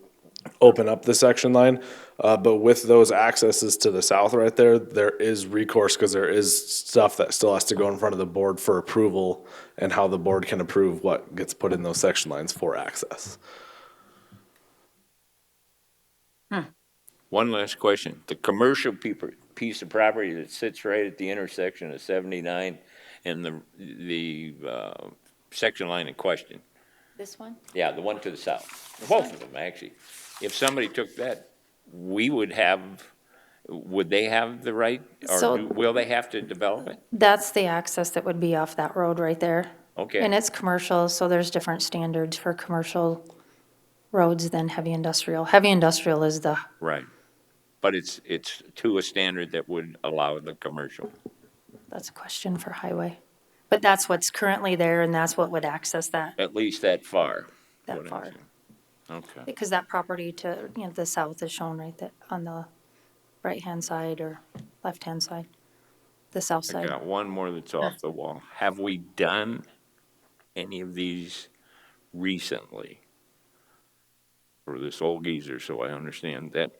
open up the section line. But with those accesses to the south right there, there is recourse because there is stuff that still has to go in front of the board for approval and how the board can approve what gets put in those section lines for access. One last question. The commercial piece of property that sits right at the intersection of 79 and the section line in question. This one? Yeah, the one to the south. Both of them, actually. If somebody took that, would they have the right, or So- will they have to develop it? That's the access that would be off that road right there. Okay. And it's commercial, so there's different standards for commercial roads than heavy industrial. Heavy industrial is the, Right. But it's to a standard that would allow the commercial. that's a question for highway. But that's what's currently there, and that's what would access that, At least that far. that What I'm far. saying. Okay. Because that property to, the south is shown right there on the right-hand side or left-hand side, the south I side. got one more that's off the wall. Have we done any of these recently? For this old geezer, so I understand that.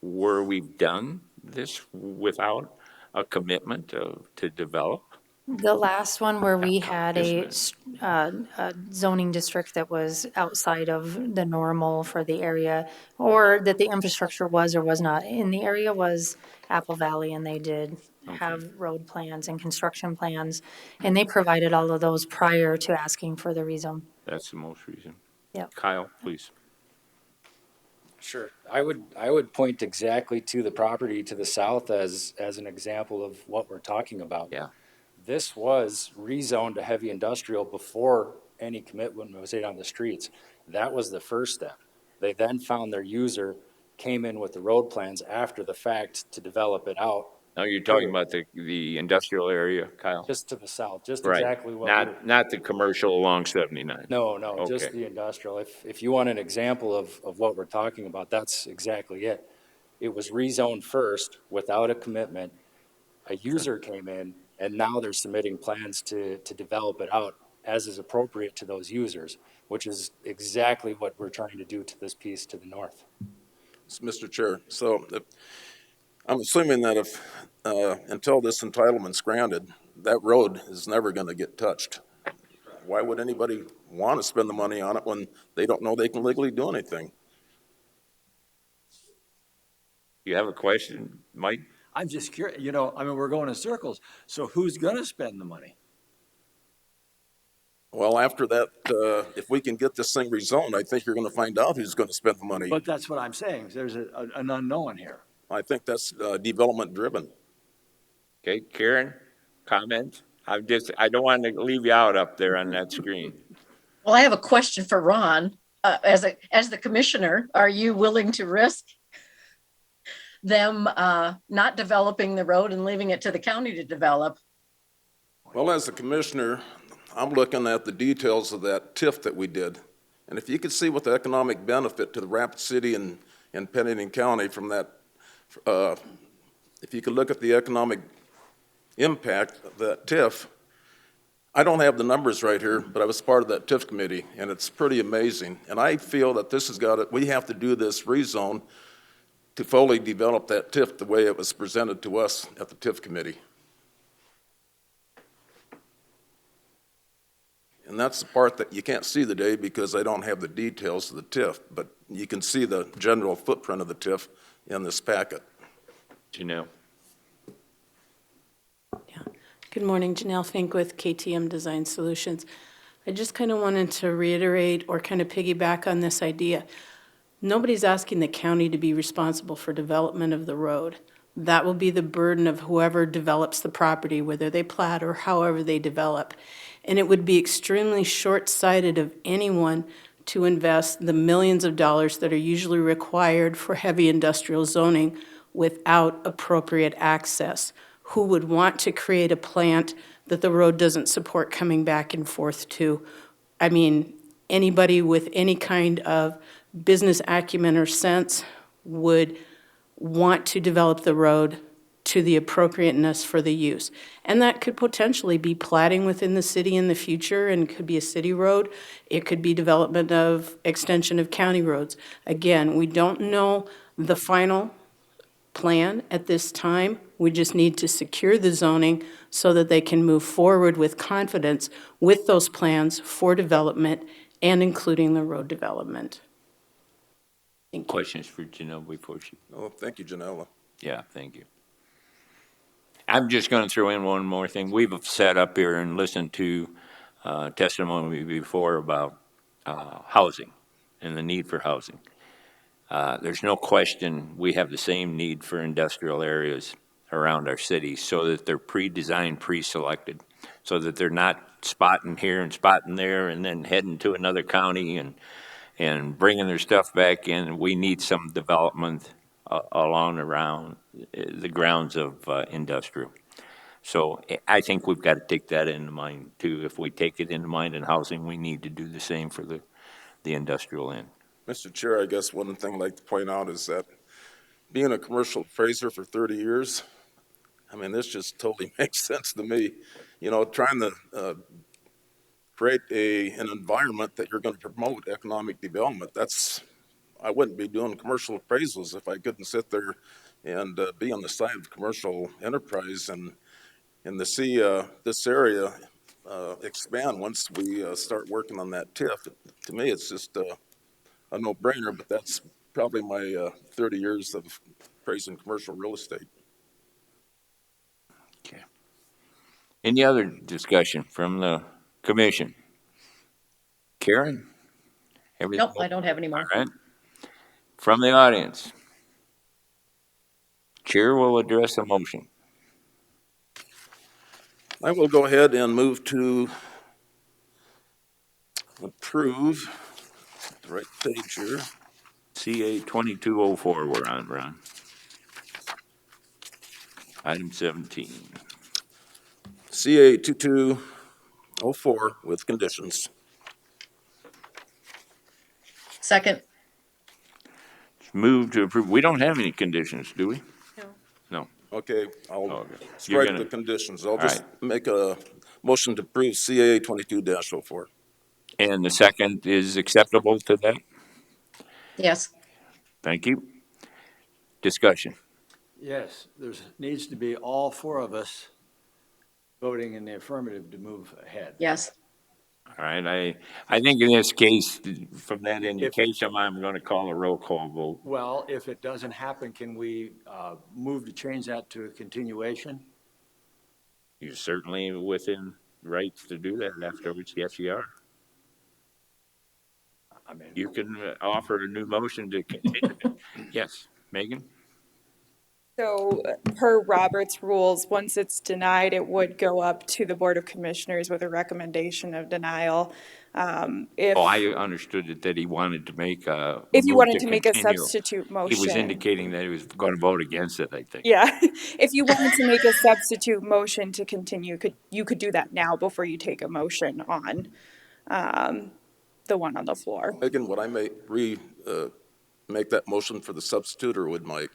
Were we done this without a commitment to develop? The last one where we Yeah, had isn't a zoning district that was outside of the normal for the area, or that the infrastructure was or was not in the area, was Apple Valley, and they did have road plans and construction plans, and they provided all of those prior to asking for the rezone. That's the most recent. Yep. Kyle, please. Sure. I would point exactly to the property to the south as an example of what we're talking about. Yeah. This was rezoned to heavy industrial before any commitment was made on the streets. That was the first step. They then found their user, came in with the road plans after the fact to develop it out. Now you're talking about the industrial area, Kyle? Just to the south, just Right. exactly what we're. Not the commercial along 79. No, Okay. just the industrial. If you want an example of what we're talking about, that's exactly it. It was rezoned first without a commitment. A user came in, and now they're submitting plans to develop it out as is appropriate to those users, which is exactly what we're trying to do to this piece to the north. Mr. Chair, so I'm assuming that if, until this entitlement's granted, that road is never gonna get touched. Why would anybody want to spend the money on it when they don't know they can legally do anything? You have a question, Mike? I'm just curious, I mean, we're going in circles. So who's gonna spend the money? Well, after that, if we can get this thing rezoned, I think you're gonna find out who's gonna spend the money. But that's what I'm saying. There's an unknown here. I think that's, development driven. Okay, Karen, comment? I don't want to leave you out up there on that screen. Well, I have a question for Ron. As the commissioner, are you willing to risk them not developing the road and leaving it to the county to develop? Well, as a commissioner, I'm looking at the details of that TIF that we did. And if you could see what the economic benefit to the Rapid City and Pennington County from that, if you could look at the economic impact of that TIF, I don't have the numbers right here, but I was part of that TIF committee, and it's pretty amazing. And I feel that this has got it, we have to do this rezone to fully develop that TIF the way it was presented to us at the TIF committee. And that's the part that you can't see today because I don't have the details of the TIF, but you can see the general footprint of the TIF in this packet. Janelle? Good morning, Janelle Fink with KTM Design Solutions. I just kind of wanted to reiterate or kind of piggyback on this idea. Nobody's asking the county to be responsible for development of the road. That will be the burden of whoever develops the property, whether they plat or however they develop. And it would be extremely short-sighted of anyone to invest the millions of dollars that are usually required for heavy industrial zoning without appropriate access. Who would want to create a plant that the road doesn't support coming back and forth to? I mean, anybody with any kind of business acumen or sense would want to develop the road to the appropriateness for the use. And that could potentially be platting within the city in the future and could be a city road. It could be development of extension of county roads. Again, we don't know the final plan at this time. We just need to secure the zoning so that they can move forward with confidence with those plans for development and including the road development. Thank you. Questions for Janelle before she? Oh, thank you, Janella. Yeah, thank you. I'm just going to throw in one more thing. We've sat up here and listened to testimony before about housing and the need for housing. There's no question we have the same need for industrial areas around our cities so that they're pre-designed, pre-selected, so that they're not spotting here and spotting there and then heading to another county and bringing their stuff back in. We need some development along around the grounds of industrial. So I think we've got to take that into mind too. If we take it into mind in housing, we need to do the same for the industrial end. Mr. Chair, I guess one thing I'd like to point out is that being a commercial appraiser for 30 years, I mean, this just totally makes sense to me. Trying to create an environment that you're going to promote economic development, I wouldn't be doing commercial appraisals if I couldn't sit there and be on the side of commercial enterprise and to see this area expand once we start working on that TIF. To me, it's just a no-brainer, but that's probably my 30 years of appraising commercial real estate. Okay. Any other discussion from the commission? Karen? Nope, I don't have any more. All right. From the audience. Chair will address a motion. I will go ahead and move to approve, the right page here, CA 2204 we're on, Ron. Item 17. CA 2204 with conditions. Second, Move to approve. We don't have any conditions, do we? No. Okay, I'll Okay. You're strike gonna, the conditions. I'll all just right. make a motion to approve CA 22-04. And the second is acceptable to that? yes. Thank you. Discussion. Yes, needs to be all four of us voting in the affirmative to move ahead. Yes. All right, I think in this case, from that indication, I'm going to call a roll call vote. Well, if it doesn't happen, can we move to change that to a continuation? You're certainly within rights to do that afterwards. Yes, you are. I mean, You can offer a new motion to continue. Yes, Megan? So per Robert's rules, once it's denied, it would go up to the Board of Commissioners with a recommendation of denial. If, Oh, I understood it that he wanted to make a if you move wanted to to make a continue. substitute He was motion. indicating that he was going to vote against it, I think. Yeah, if you wanted to make a substitute motion to continue, you could do that now before you take a motion on the one on the floor. Megan, would I make that motion for the substitute, or would Mike?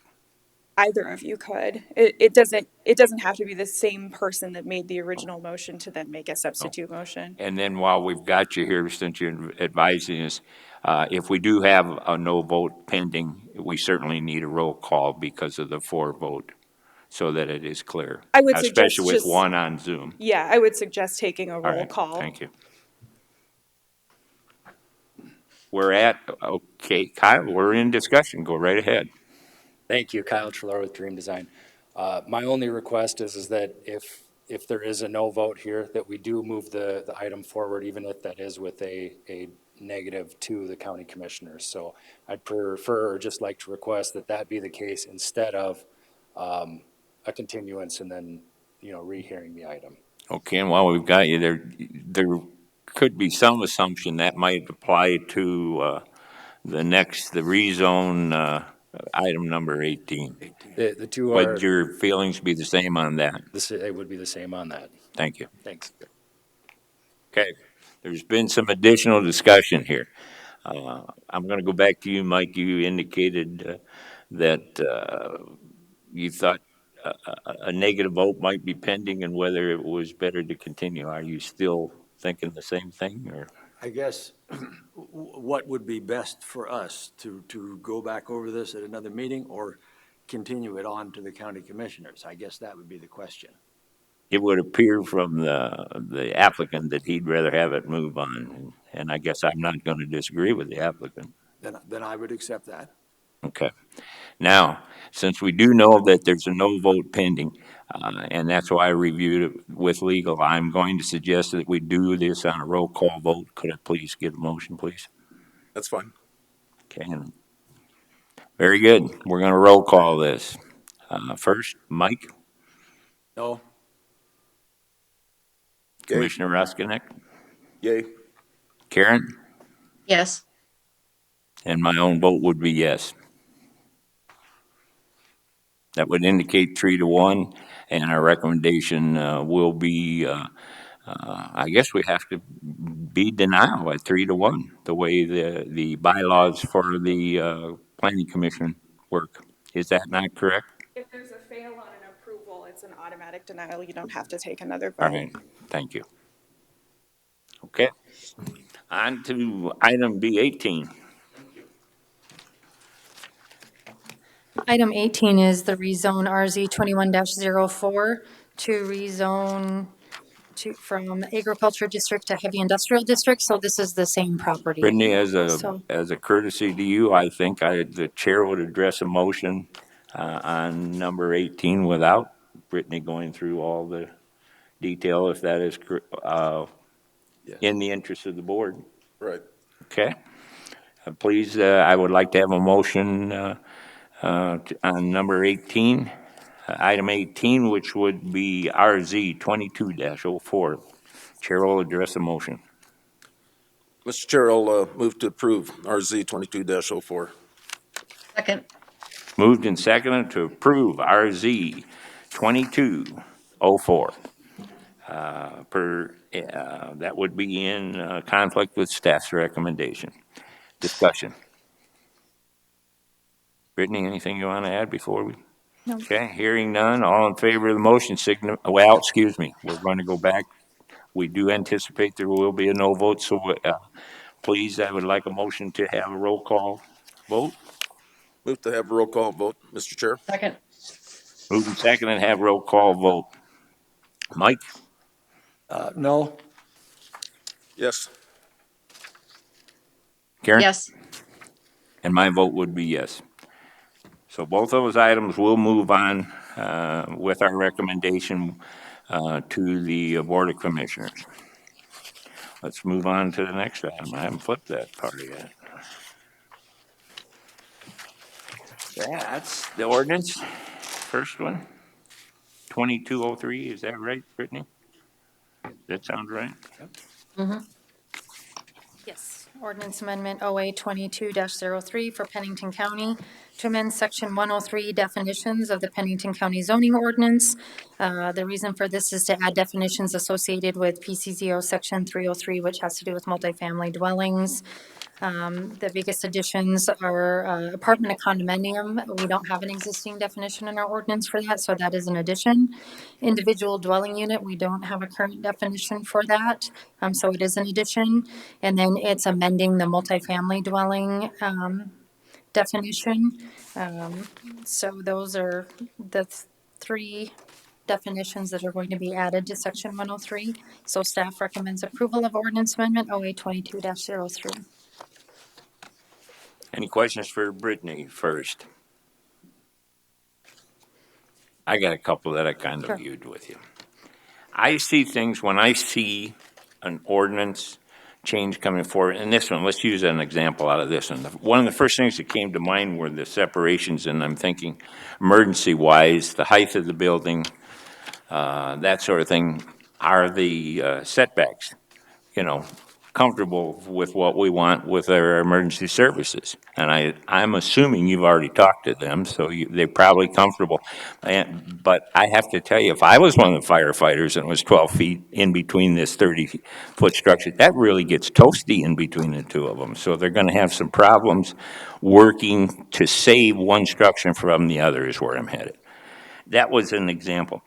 Either of you could. It doesn't have to be the same person that made the original motion to then make a substitute motion. And then while we've got you here, since you're advising us, if we do have a no vote pending, we certainly need a roll call because of the 4 vote, so that it is clear. I would Especially suggest with just, one on Zoom. yeah, I would suggest taking a All roll right, call. thank you. We're at, okay, Kyle, we're in discussion. Go right ahead. Thank you, Kyle Trelaw with Dream Design. My only request is that if there is a no vote here, that we do move the item forward, even if that is with a negative to the county commissioners. So I'd prefer, or just like to request that that be the case instead of a continuance and then, rehearing the item. Okay, and while we've got you there could be some assumption that might apply to the rezone item number 18. The two are, Would your feelings be the same on that? it would be the same on that. Thank you. Thanks. Okay, there's been some additional discussion here. I'm going to go back to you, Mike. You indicated that you thought a negative vote might be pending and whether it was better to continue. Are you still thinking the same thing, or? I guess what would be best for us to go back over this at another meeting or continue it on to the county commissioners? I guess that would be the question. It would appear from the applicant that he'd rather have it move on, and I guess I'm not going to disagree with the applicant. Then I would accept that. Okay. Now, since we do know that there's a no vote pending, and that's why I reviewed it with legal, I'm going to suggest that we do this on a roll call vote. Could I please get a motion, please? That's fine. Okay. Very good. We're going to roll call this. First, Mike. No. Yay. Commissioner Roskinek. Yay. Karen. Yes. And my own vote would be yes. That would indicate 3-1, and our recommendation will be, I guess we have to be denial at 3-1, the way the bylaws for the planning commission work. Is that not correct? If there's a fail on an approval, it's an automatic denial. You don't have to take another All vote. right, thank you. Okay, on to item B18. Item 18 is the rezone RZ 21-04 to rezone from agriculture district to heavy industrial district, so this is the same property. Brittany, as So- a courtesy to you, I think the chair would address a motion on number 18 without Brittany going through all the detail, if that is in the interest of the board. Right. Okay. Please, I would like to have a motion on number 18, item 18, which would be RZ 22-04. Chair will address the motion. Mr. Chair, I'll move to approve RZ 22-04. Second. Moved and seconded to approve RZ 2204. That would be in conflict with staff's recommendation. Discussion. Brittany, anything you want to add before we? No. Okay, hearing none, all in favor of the motion, well, excuse me, we're going to go back. We do anticipate there will be a no vote, so please, I would like a motion to have a roll call vote. Move to have a roll call vote, Mr. Chair. Second. Moving second and have roll call vote. Mike? No. Yes. Karen? Yes. And my vote would be yes. So both those items will move on with our recommendation to the Board of Commissioners. Let's move on to the next item. I haven't flipped that part yet. That's the ordinance, first one. 2203, is that right, Brittany? That sounds right? Mm-hmm. Yes, ordinance amendment OA 22-03 for Pennington County to amend section 103 definitions of the Pennington County zoning ordinance. The reason for this is to add definitions associated with PCZO section 303, which has to do with multifamily dwellings. The biggest additions are apartment and condominium. We don't have an existing definition in our ordinance for that, so that is an addition. Individual dwelling unit, we don't have a current definition for that, so it is an addition. And then it's amending the multifamily dwelling definition. So those are the three definitions that are going to be added to section 103. So staff recommends approval of ordinance amendment OA 22-03. Any questions for Brittany first? I got a couple that I kind of viewed with you. I see things when I see an ordinance change coming forward, and this one, let's use an example out of this one. One of the first things that came to mind were the separations, and I'm thinking emergency-wise, the height of the building, that sort of thing, are the setbacks, comfortable with what we want with our emergency services. And I'm assuming you've already talked to them, so they're probably comfortable. But I have to tell you, if I was one of the firefighters and it was 12 feet in between this 30-foot structure, that really gets toasty in between the two of them. So they're going to have some problems working to save one structure from the other is where I'm headed. That was an example.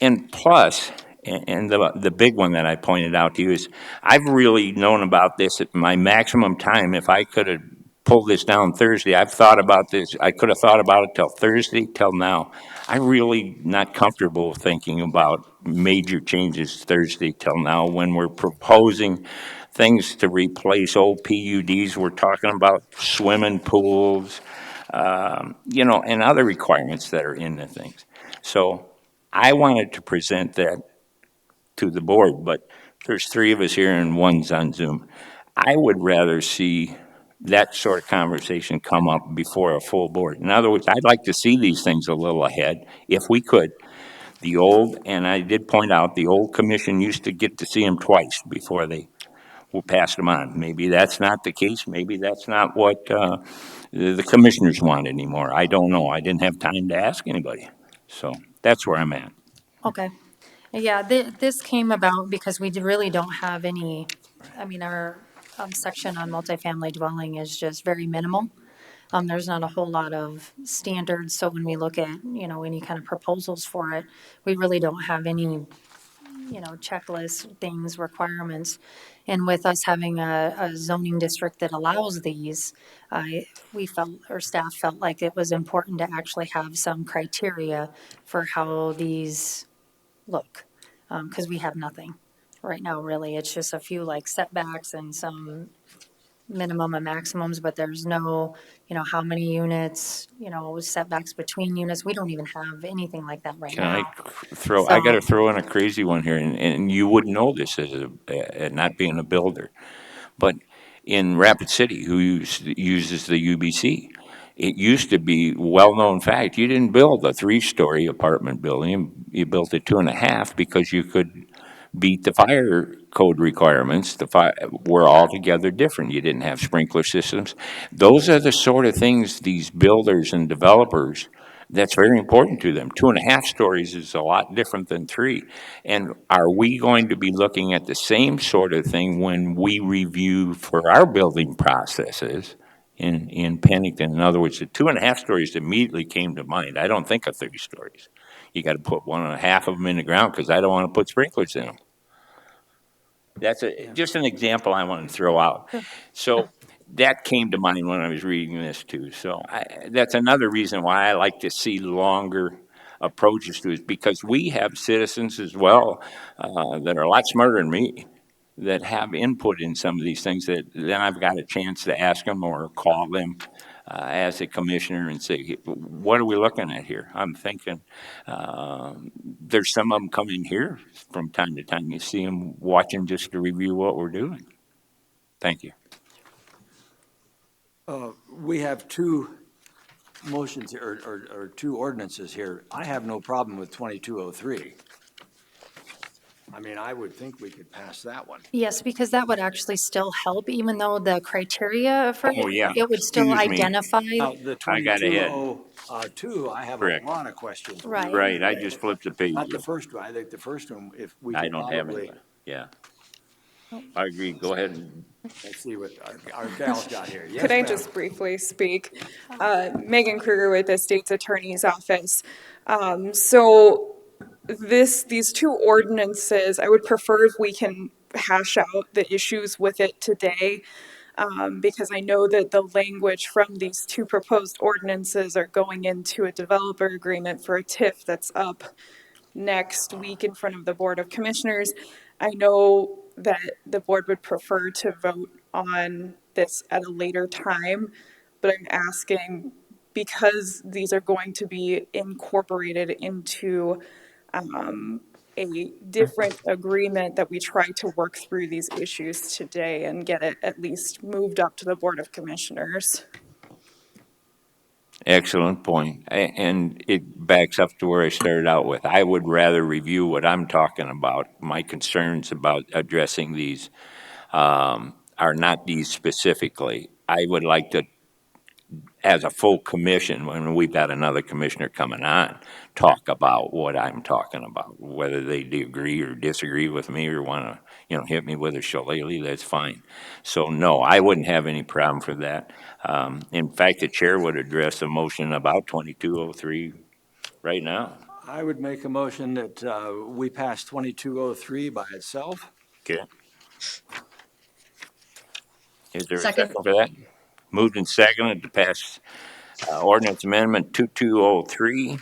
And plus, and the big one that I pointed out to you is I've really known about this at my maximum time. If I could have pulled this down Thursday, I've thought about this. I could have thought about it till Thursday, till now. I'm really not comfortable thinking about major changes Thursday till now when we're proposing things to replace old PUDs. We're talking about swimming pools, and other requirements that are in the things. So I wanted to present that to the board, but there's three of us here and one's on Zoom. I would rather see that sort of conversation come up before a full board. In other words, I'd like to see these things a little ahead, if we could. And I did point out, the old commission used to get to see them twice before they passed them on. Maybe that's not the case. Maybe that's not what the commissioners want anymore. I don't know. I didn't have time to ask anybody. So that's where I'm at. Okay. Yeah, this came about because we really don't have any, our section on multifamily dwelling is just very minimal. There's not a whole lot of standards, so when we look at, any kind of proposals for it, we really don't have any, checklist things, requirements. And with us having a zoning district that allows these, we felt, or staff felt like it was important to actually have some criteria for how these look, because we have nothing right now, really. It's just a few like setbacks and some minimum and maximums, but there's no, how many units, setbacks between units. We don't even have anything like that right Can now. I got to throw in a crazy one here, and you wouldn't know this as not being a builder, but in Rapid City who uses the UBC. It used to be well-known fact, you didn't build a 3-story apartment building, you built a 2.5 because you could beat the fire code requirements. The fire were altogether different. You didn't have sprinkler systems. Those are the sort of things these builders and developers, that's very important to them. 2.5 stories is a lot different than 3. And are we going to be looking at the same sort of thing when we review for our building processes in Pennington? In other words, the 2.5 stories immediately came to mind. I don't think of 3 stories. You got to put 1.5 of them in the ground because I don't want to put sprinklers in them. That's just an example I wanted to throw out. So that came to mind when I was reading this too. So that's another reason why I like to see longer approaches to it, because we have citizens as well that are a lot smarter than me that have input in some of these things that then I've got a chance to ask them or call them as a commissioner and say, what are we looking at here? I'm thinking there's some of them coming here from time to time. You see them watching just to review what we're doing. Thank you. We have 2 motions here, or 2 ordinances here. I have no problem with 2203. I mean, I would think we could pass that one. Yes, because that would actually still help, even though the criteria for Oh, yeah. it would still Excuse me. identify. Now, the I got ahead. 2202, I have a Correct. lot of questions. Right. Right, I just flipped the page. Not the first one. I think the first one, if we I could don't have probably, any. Yeah. I agree. Go ahead. let's see what our gal's got here. Yes, Could I ma'am. just briefly speak? Megan Kruger with the State's Attorney's Office. So these 2 ordinances, I would prefer if we can hash out the issues with it today, because I know that the language from these 2 proposed ordinances are going into a developer agreement for a TIF that's up next week in front of the Board of Commissioners. I know that the board would prefer to vote on this at a later time, but I'm asking, because these are going to be incorporated into a different agreement, that we try to work through these issues today and get it at least moved up to the Board of Commissioners. Excellent point. And it backs up to where I started out with. I would rather review what I'm talking about. My concerns about addressing these are not these specifically. I would like to, as a full commission, when we've got another commissioner coming on, talk about what I'm talking about. Whether they agree or disagree with me or want to, hit me with a shillelagh, that's fine. So no, I wouldn't have any problem for that. In fact, the chair would address a motion about 2203 right now. I would make a motion that we pass 2203 by itself. Okay. Is there a Second. second for that? Moved and seconded to pass ordinance amendment 2203.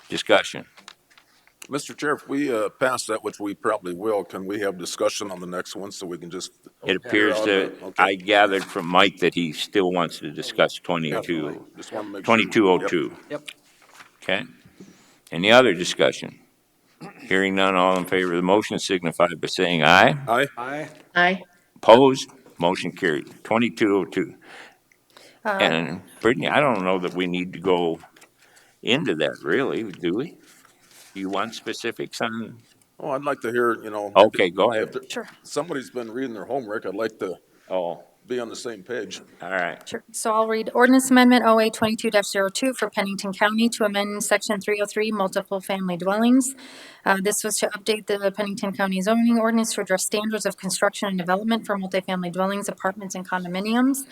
Discussion. Mr. Chair, if we pass that, which we probably will, can we have discussion on the next one so we can just? It appears that I gathered from Mike that he still wants to discuss Just want to make sure. 2202. Yep. Okay. Any other discussion? Hearing none, all in favor of the motion signify by saying aye. Aye. Aye. Aye. Opposed? Motion carried. 2202. And Brittany, I don't know that we need to go into that really, do we? Do you want specifics on? Oh, I'd like to hear, Okay, go ahead. Sure. Somebody's been reading their homework. I'd like to be on the same page. All right. Sure. So I'll read ordinance amendment OA 22-02 for Pennington County to amend section 303 multiple family dwellings. This was to update the Pennington County zoning ordinance to address standards of construction and development for multifamily dwellings, apartments, and condominiums.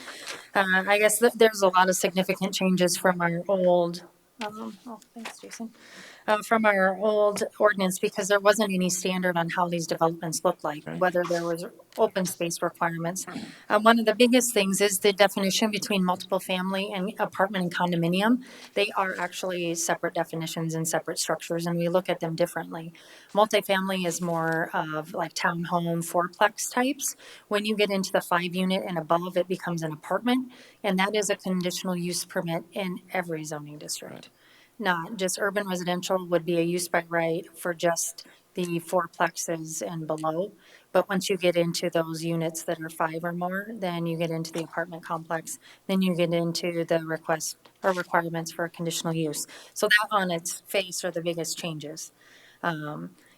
I guess there's a lot of significant changes from our old, thanks, Jason. From our old ordinance, because there wasn't any standard on how these developments looked like, whether there was open space requirements. One of the biggest things is the definition between multiple family and apartment and condominium. They are actually separate definitions and separate structures, and we look at them differently. Multifamily is more of like townhome, fourplex types. When you get into the 5-unit and above, it becomes an apartment, and that is a conditional use permit in every zoning district. Not just urban residential would be a use by right for just the fourplexes and below. But once you get into those units that are 5 or more, then you get into the apartment complex, then you get into the request or requirements for a conditional use. So that on its face are the biggest changes.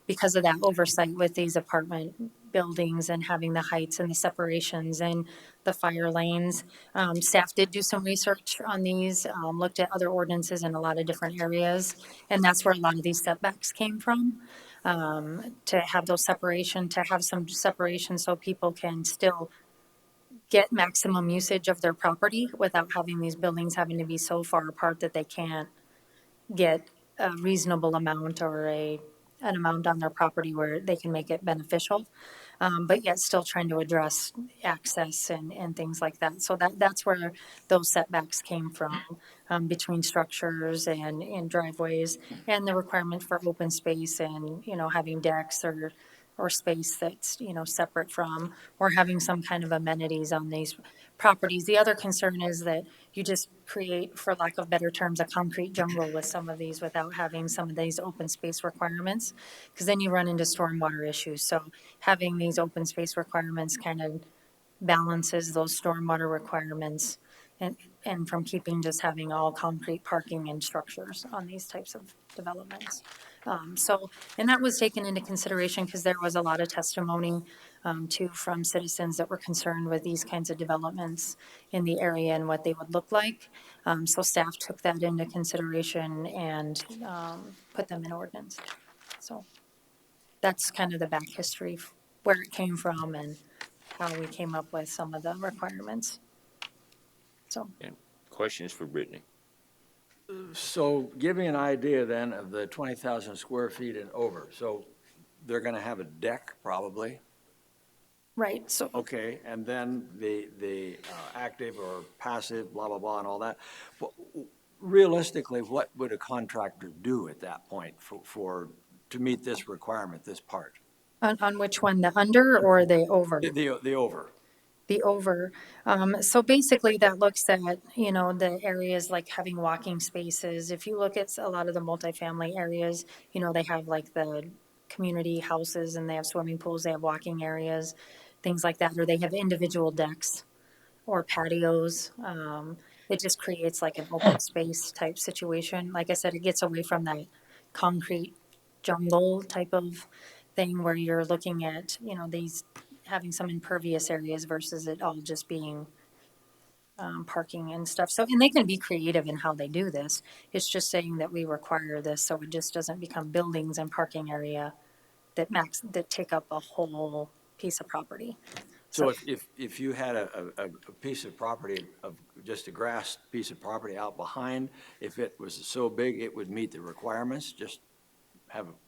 Because of that oversight with these apartment buildings and having the heights and the separations and the fire lanes. Staff did do some research on these, looked at other ordinances in a lot of different areas, and that's where a lot of these setbacks came from. To have those separation, to have some separation so people can still get maximum usage of their property without having these buildings having to be so far apart that they can't get a reasonable amount or an amount on their property where they can make it beneficial, but yet still trying to address access and things like that. So that's where those setbacks came from, between structures and driveways, and the requirement for open space and, having decks or space that's, separate from, or having some kind of amenities on these properties. The other concern is that you just create, for lack of better terms, a concrete jungle with some of these without having some of these open space requirements, because then you run into stormwater issues. So having these open space requirements kind of balances those stormwater requirements and from keeping just having all concrete parking and structures on these types of developments. And that was taken into consideration because there was a lot of testimony, too, from citizens that were concerned with these kinds of developments in the area and what they would look like. So staff took that into consideration and, put them in ordinance. So that's kind of the back history, where it came from and how we came up with some of the requirements. So. And questions for Brittany? So give me an idea then of the 20,000 square feet and over. So they're going to have a deck probably. Right, so. Okay, and then the active or passive, blah, blah, blah, and all that. Realistically, what would a contractor do at that point to meet this requirement, this part? On which one, the under or the over? The over. The over. So basically that looks at, the areas like having walking spaces. If you look at a lot of the multifamily areas, they have like the community houses and they have swimming pools, they have walking areas, things like that, or they have individual decks or patios. It just creates like an open space type situation. Like I said, it gets away from that concrete jungle type of thing where you're looking at, these having some impervious areas versus it all just being parking and stuff. So, and they can be creative in how they do this. It's just saying that we require this so it just doesn't become buildings and parking area that take up a whole piece of property. So if you had a piece of property, of just a grass piece of property out behind, if it was so big it would meet the requirements, just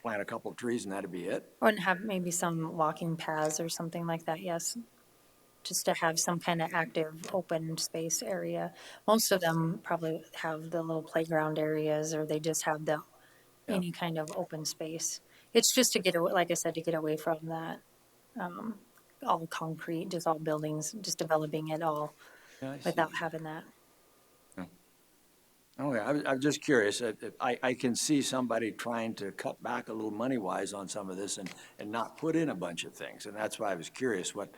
plant a couple of trees and that'd be it? Or have maybe some walking paths or something like that, yes. Just to have some kind of active open space area. Most of them probably have the little playground areas, or they just have any kind of open space. It's just to get away, like I said, to get away from that, all concrete, just all buildings, just developing it all without having that. Okay, I'm just curious. I can see somebody trying to cut back a little money-wise on some of this and not put in a bunch of things. And that's why I was curious what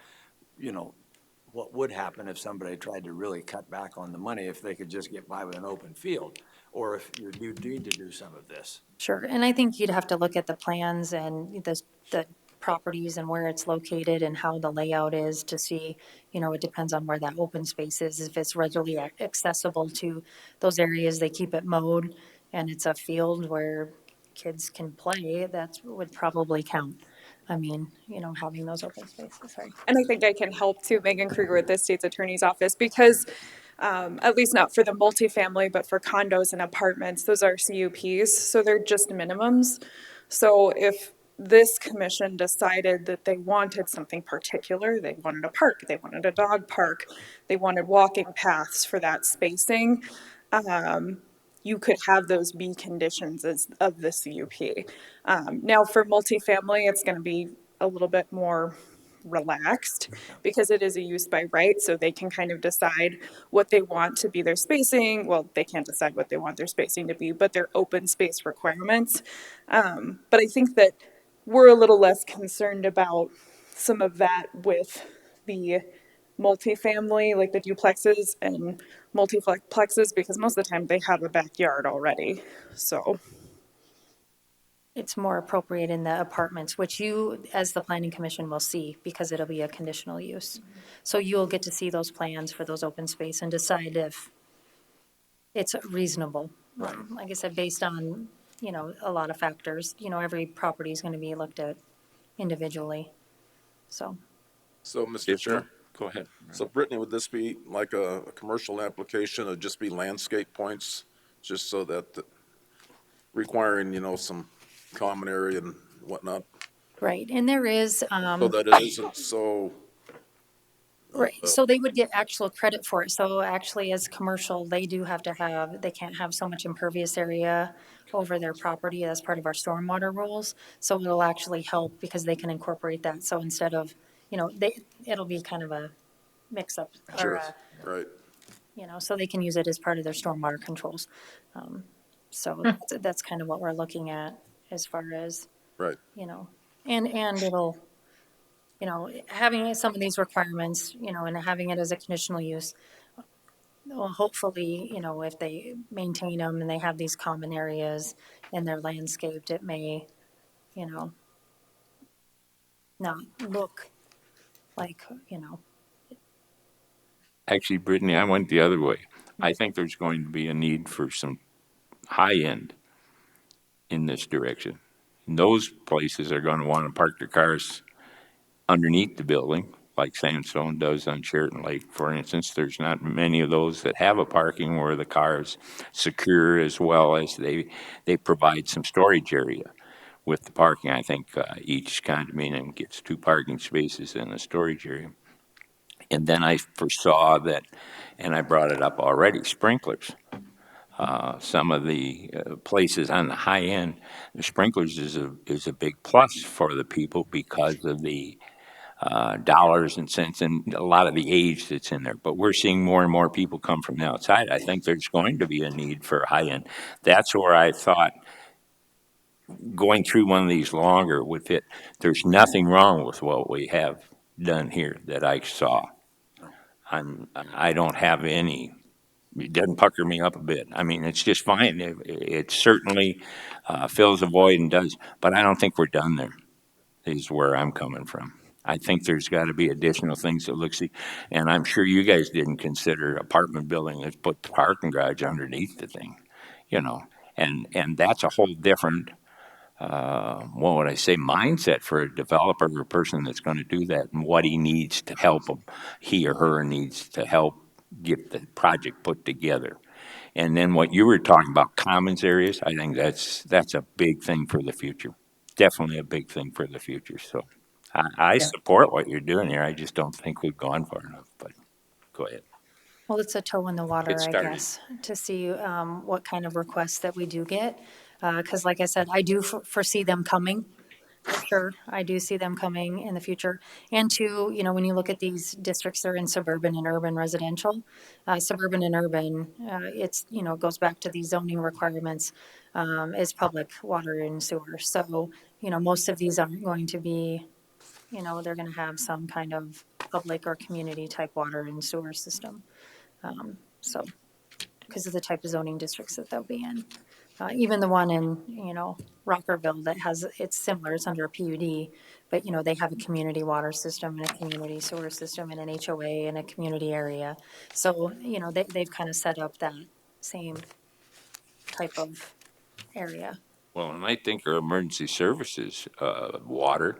would happen if somebody tried to really cut back on the money, if they could just get by with an open field, or if you need to do some of this. Sure, and I think you'd have to look at the plans and the properties and where it's located and how the layout is to see, it depends on where that open space is. If it's readily accessible to those areas, they keep it mowed, and it's a field where kids can play, that would probably count. I mean, having those open spaces, right? And I think I can help too, Megan Kruger with the state's attorney's office, because at least not for the multifamily, but for condos and apartments, those are CUPs, so they're just minimums. So if this commission decided that they wanted something particular, they wanted a park, they wanted a dog park, they wanted walking paths for that spacing, you could have those be conditions of the CUP. Now for multifamily, it's going to be a little bit more relaxed because it is a use by right, so they can kind of decide what they want to be their spacing. Well, they can't decide what they want their spacing to be, but their open space requirements. But I think that we're a little less concerned about some of that with the multifamily, like the duplexes and multiplexes, because most of the time they have a backyard already. So, It's more appropriate in the apartments, which you, as the planning commission, will see because it'll be a conditional use. So you'll get to see those plans for those open space and decide if it's reasonable. Like I said, based on, a lot of factors, every property is going to be looked at individually. So, So, Mr. Yes, Chair, sir. Go ahead. so Brittany, would this be like a commercial application, or just be landscape points, just so that, requiring, some common area and whatnot, right, and there is, so that it isn't so, right, so they would get actual credit for it. So actually, as commercial, they do have to have, they can't have so much impervious area over their property as part of our stormwater rules. So it'll actually help because they can incorporate that. So instead of, it'll be kind of a mix-up. sure, right, So they can use it as part of their stormwater controls. So that's kind of what we're looking at as far as, right. and it'll, having some of these requirements, and having it as a conditional use, well, hopefully, if they maintain them and they have these common areas and they're landscaped, it may, not look like, Actually, Brittany, I went the other way. I think there's going to be a need for some high end in this direction. And those places are going to want to park their cars underneath the building, like Sandstone does on Sheraton Lake, for instance. There's not many of those that have a parking where the car is secure, as well as they provide some storage area with the parking. I think each condominium gets 2 parking spaces and a storage area. And then I foresaw that, and I brought it up already, sprinklers. Some of the places on the high end, the sprinklers is a big plus for the people because of the dollars and cents and a lot of the age that's in there. But we're seeing more and more people come from the outside. I think there's going to be a need for high end. That's where I thought going through one of these longer would fit. There's nothing wrong with what we have done here that I saw. I don't have any. It doesn't pucker me up a bit. I mean, it's just fine. It certainly fills a void and does, but I don't think we're done there. Is where I'm coming from. I think there's got to be additional things that look see, and I'm sure you guys didn't consider apartment building that's put the parking garage underneath the thing, you know, and that's a whole different, what would I say, mindset for a developer or a person that's going to do that, and what he needs to help him, he or her needs to help get the project put together. And then what you were talking about, commons areas, I think that's a big thing for the future. Definitely a big thing for the future. So I support what you're doing here. I just don't think we've gone far enough, but go ahead. well, it's a toe in the water, Get I started. guess, to see what kind of requests that we do get. Because like I said, I do foresee them coming, for sure. I do see them coming in the future. And two, when you look at these districts, they're in suburban and urban residential. Suburban and urban, it's, it goes back to these zoning requirements, is public water and sewer. So, most of these aren't going to be, they're going to have some kind of public or community type water and sewer system. So, because of the type of zoning districts that they'll be in. Even the one in, Rockerville that has, it's similar, it's under a PUD, but, they have a community water system and a community sewer system and an HOA and a community area. So, they've kind of set up that same type of area. Well, and I think our emergency services, water,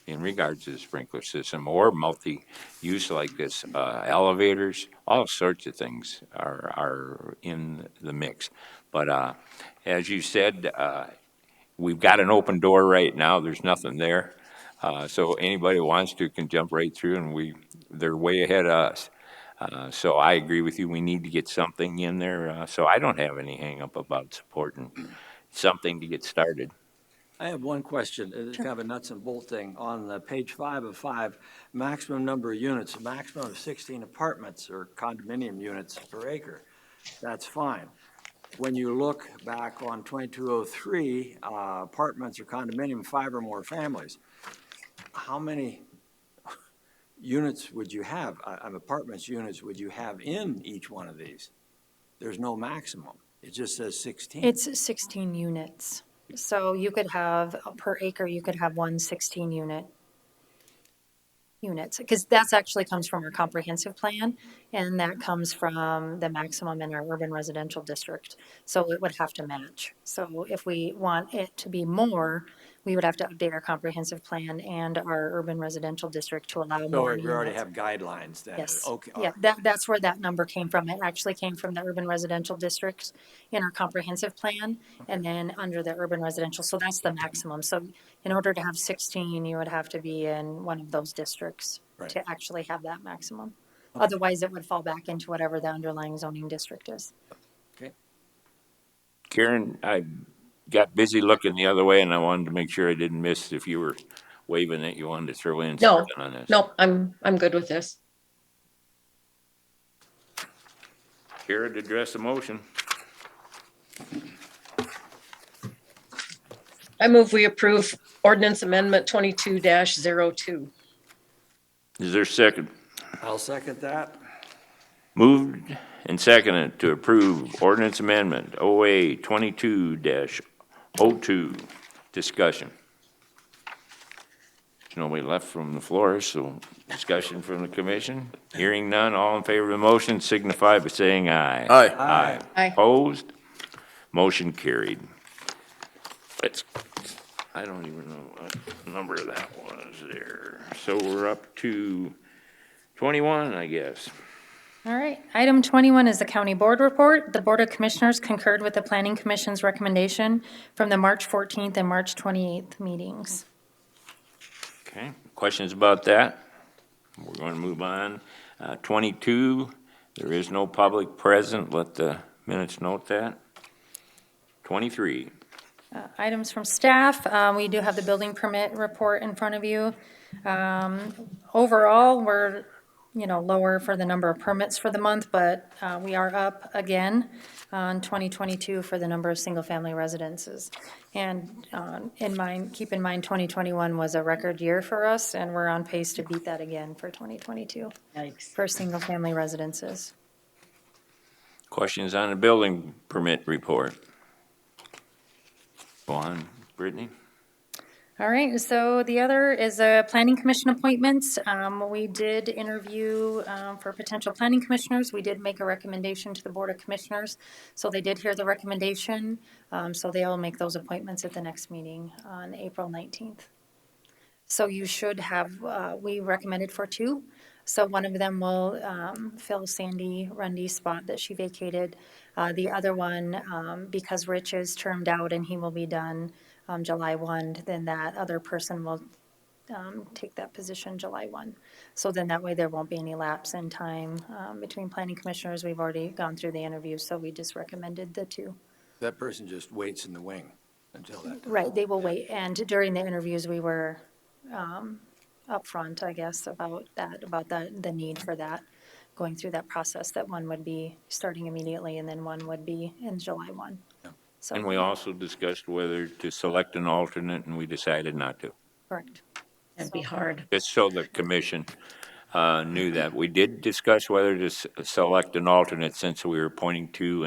in regards to the sprinkler system or multi-use like this, elevators, all sorts of things are in the mix. But as you said, we've got an open door right now. There's nothing there. So anybody who wants to can jump right through, and they're way ahead of us. So I agree with you. We need to get something in there. So I don't have any hang up about supporting something to get started. I have one question. It's kind of a nuts and bolt thing. On the page 5 of 5, maximum number of units, a maximum of 16 apartments or condominium units per acre. That's fine. when you look back on 2203, apartments or condominium, 5 or more families, how many units would you have, apartments units would you have in each one of these? There's no maximum. It just says 16. It's 16 units. So you could have, per acre, you could have 16 units, because that's actually comes from our comprehensive plan, and that comes from the maximum in our urban residential district. So it would have to match. So if we want it to be more, we would have to update our comprehensive plan and our urban residential district to allow So more we already units. have guidelines then? Yes. Okay, all Yeah, right. that's where that number came from. It actually came from the urban residential districts in our comprehensive plan, and then under the urban residential, so that's the maximum. So in order to have 16, you would have to be in one of those districts Right. to actually have that maximum. Otherwise, it would fall back into whatever the underlying zoning district is. Okay. Karen, I got busy looking the other way, and I wanted to make sure I didn't miss if you were waving that you wanted to throw in No, something on this. no, I'm good with this. Karen, to address the motion. I move we approve ordinance amendment 22-02. Is there a second? I'll second that. Moved and seconded to approve ordinance amendment OA 22-02. Discussion. There's nobody left from the floor, so discussion from the commission. Hearing none, all in favor of the motion signify by saying aye. Aye. Aye. Aye. Opposed? Motion carried. I don't even know what number that was there. So we're up to 21, I guess. All right, item 21 is the county board report. The Board of Commissioners concurred with the Planning Commission's recommendation from the March 14th and March 28th meetings. Okay, questions about that? We're going to move on. 22, there is no public present. Let the minutes note that. 23. Items from staff, we do have the building permit report in front of you. Overall, we're, lower for the number of permits for the month, but we are up again on 2022 for the number of single-family residences. And keep in mind, 2021 was a record year for us, and we're on pace to beat that again for 2022 Yikes. for single-family residences. Questions on the building permit report? Go on, Brittany. All right, so the other is planning commission appointments. We did interview for potential planning commissioners. We did make a recommendation to the Board of Commissioners, so they did hear the recommendation. So they'll make those appointments at the next meeting on April 19th. So you should have, we recommended for 2. So one of them will fill Sandy Rundy's spot that she vacated. The other one, because Rich is termed out and he will be done July 1, then that other person will take that position July 1. So then that way there won't be any lapse in time between planning commissioners. We've already gone through the interview, so we just recommended the 2. That person just waits in the wing until that. Right, they will wait. And during the interviews, we were upfront, I guess, about the need for that, going through that process, that one would be starting immediately and then one would be in July 1. So, And we also discussed whether to select an alternate, and we decided not to. correct. That'd be hard. Just so the commission knew that. We did discuss whether to select an alternate since we were appointing 2,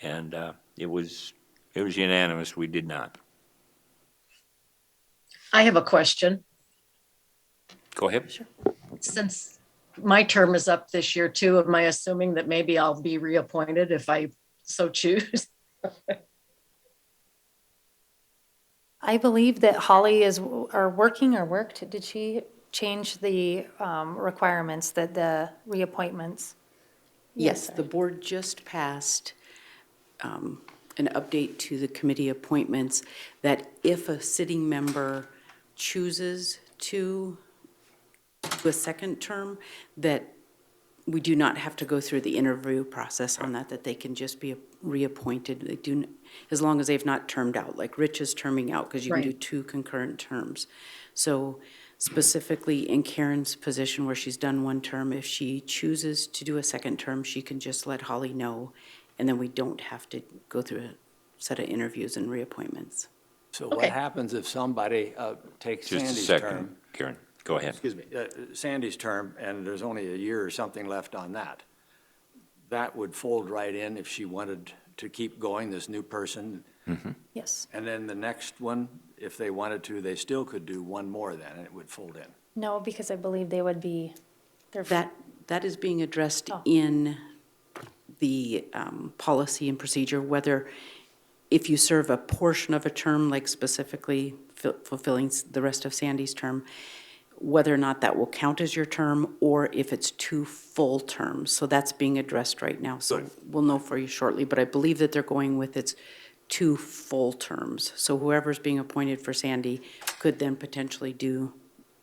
and it was unanimous. We did not. I have a question. Go ahead. Sure. Since my term is up this year too, am I assuming that maybe I'll be reappointed if I so choose? I believe that Holly is working or worked. Did she change the requirements, that the reappointments? Yes, sir. the board just passed an update to the committee appointments that if a sitting member chooses to do a second term, that we do not have to go through the interview process on that they can just be reappointed. They do, as long as they've not termed out, like Rich is terming out, because you can do 2 concurrent terms. So specifically in Karen's position where she's done 1 term, if she chooses to do a second term, she can just let Holly know, and then we don't have to go through a set of interviews and reappointments. So Okay. what happens if somebody takes Just a Sandy's second, term? Karen, go ahead. Excuse me, Sandy's term, and there's only a year or something left on that. That would fold right in if she wanted to keep going, this new person. Yes. And then the next one, if they wanted to, they still could do one more then, and it would fold in. No, because I believe they would be, they're. That is being addressed Oh. in the policy and procedure, whether if you serve a portion of a term, like specifically fulfilling the rest of Sandy's term, whether or not that will count as your term, or if it's 2 full terms. So that's being addressed right now. So we'll know for you shortly, but I believe that they're going with it's 2 full terms. So whoever's being appointed for Sandy could then potentially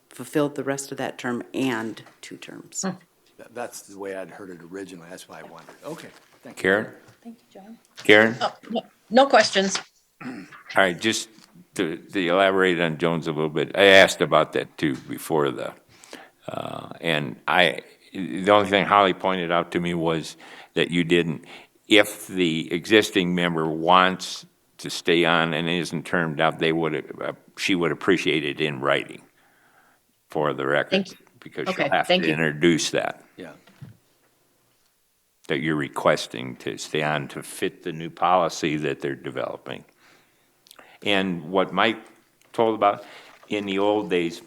fulfill the rest of that term and 2 terms. That's the way I'd heard it originally, that's why I wondered. Okay, thank you. Karen? Thank you, John. Karen? No questions. All right, just to elaborate on Jones a little bit, I asked about that too before the only thing Holly pointed out to me was that you didn't, if the existing member wants to stay on and isn't termed out, she would appreciate it in writing for the record. Thank you. Because Okay, she'll have thank to you. introduce that. Yeah. That you're requesting to stay on to fit the new policy that they're developing. And what Mike told about, in the old days,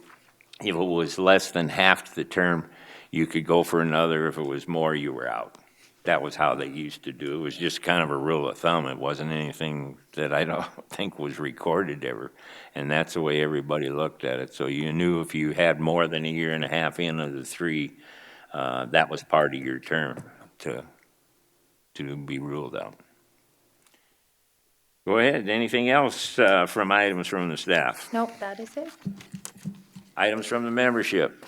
if it was less than half the term, you could go for another. If it was more, you were out. That was how they used to do it. It was just kind of a rule of thumb. It wasn't anything that I don't think was recorded ever. And that's the way everybody looked at it. So you knew if you had more than a year and a half in of the 3, that was part of your term to be ruled out. Go ahead. Anything else from items from the staff? Nope, that is it. Items from the membership.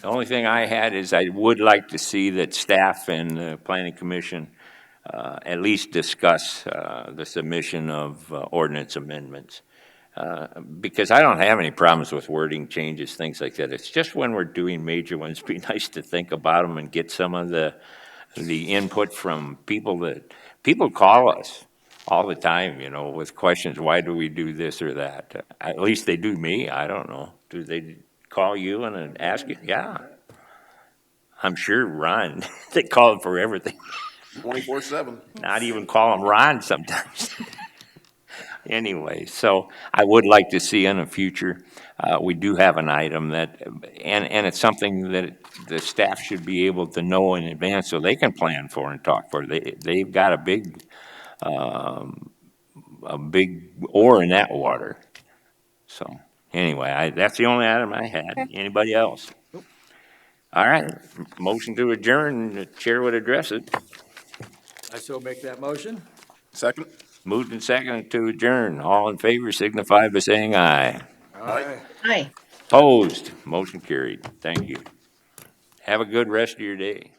The only thing I had is I would like to see that staff and the planning commission at least discuss the submission of ordinance amendments. Because I don't have any problems with wording changes, things like that. It's just when we're doing major ones, it'd be nice to think about them and get some of the input from people call us all the time, with questions. Why do we do this or that? At least they do me. I don't know. Do they call you and ask you? Yeah. I'm sure Ron, they call him for everything. 24/7. Not even call him Ron sometimes. Anyway, so I would like to see in the future, we do have an item that, and it's something that the staff should be able to know in advance so they can plan for and talk for. They've got a big oar in that water. So anyway, that's the only item I had. Anybody else? All right, motion to adjourn, the chair would address it. I so make that motion. Second? Moved and seconded to adjourn. All in favor signify by saying aye. Aye. Hi. Opposed, motion carried. Thank you. Have a good rest of your day.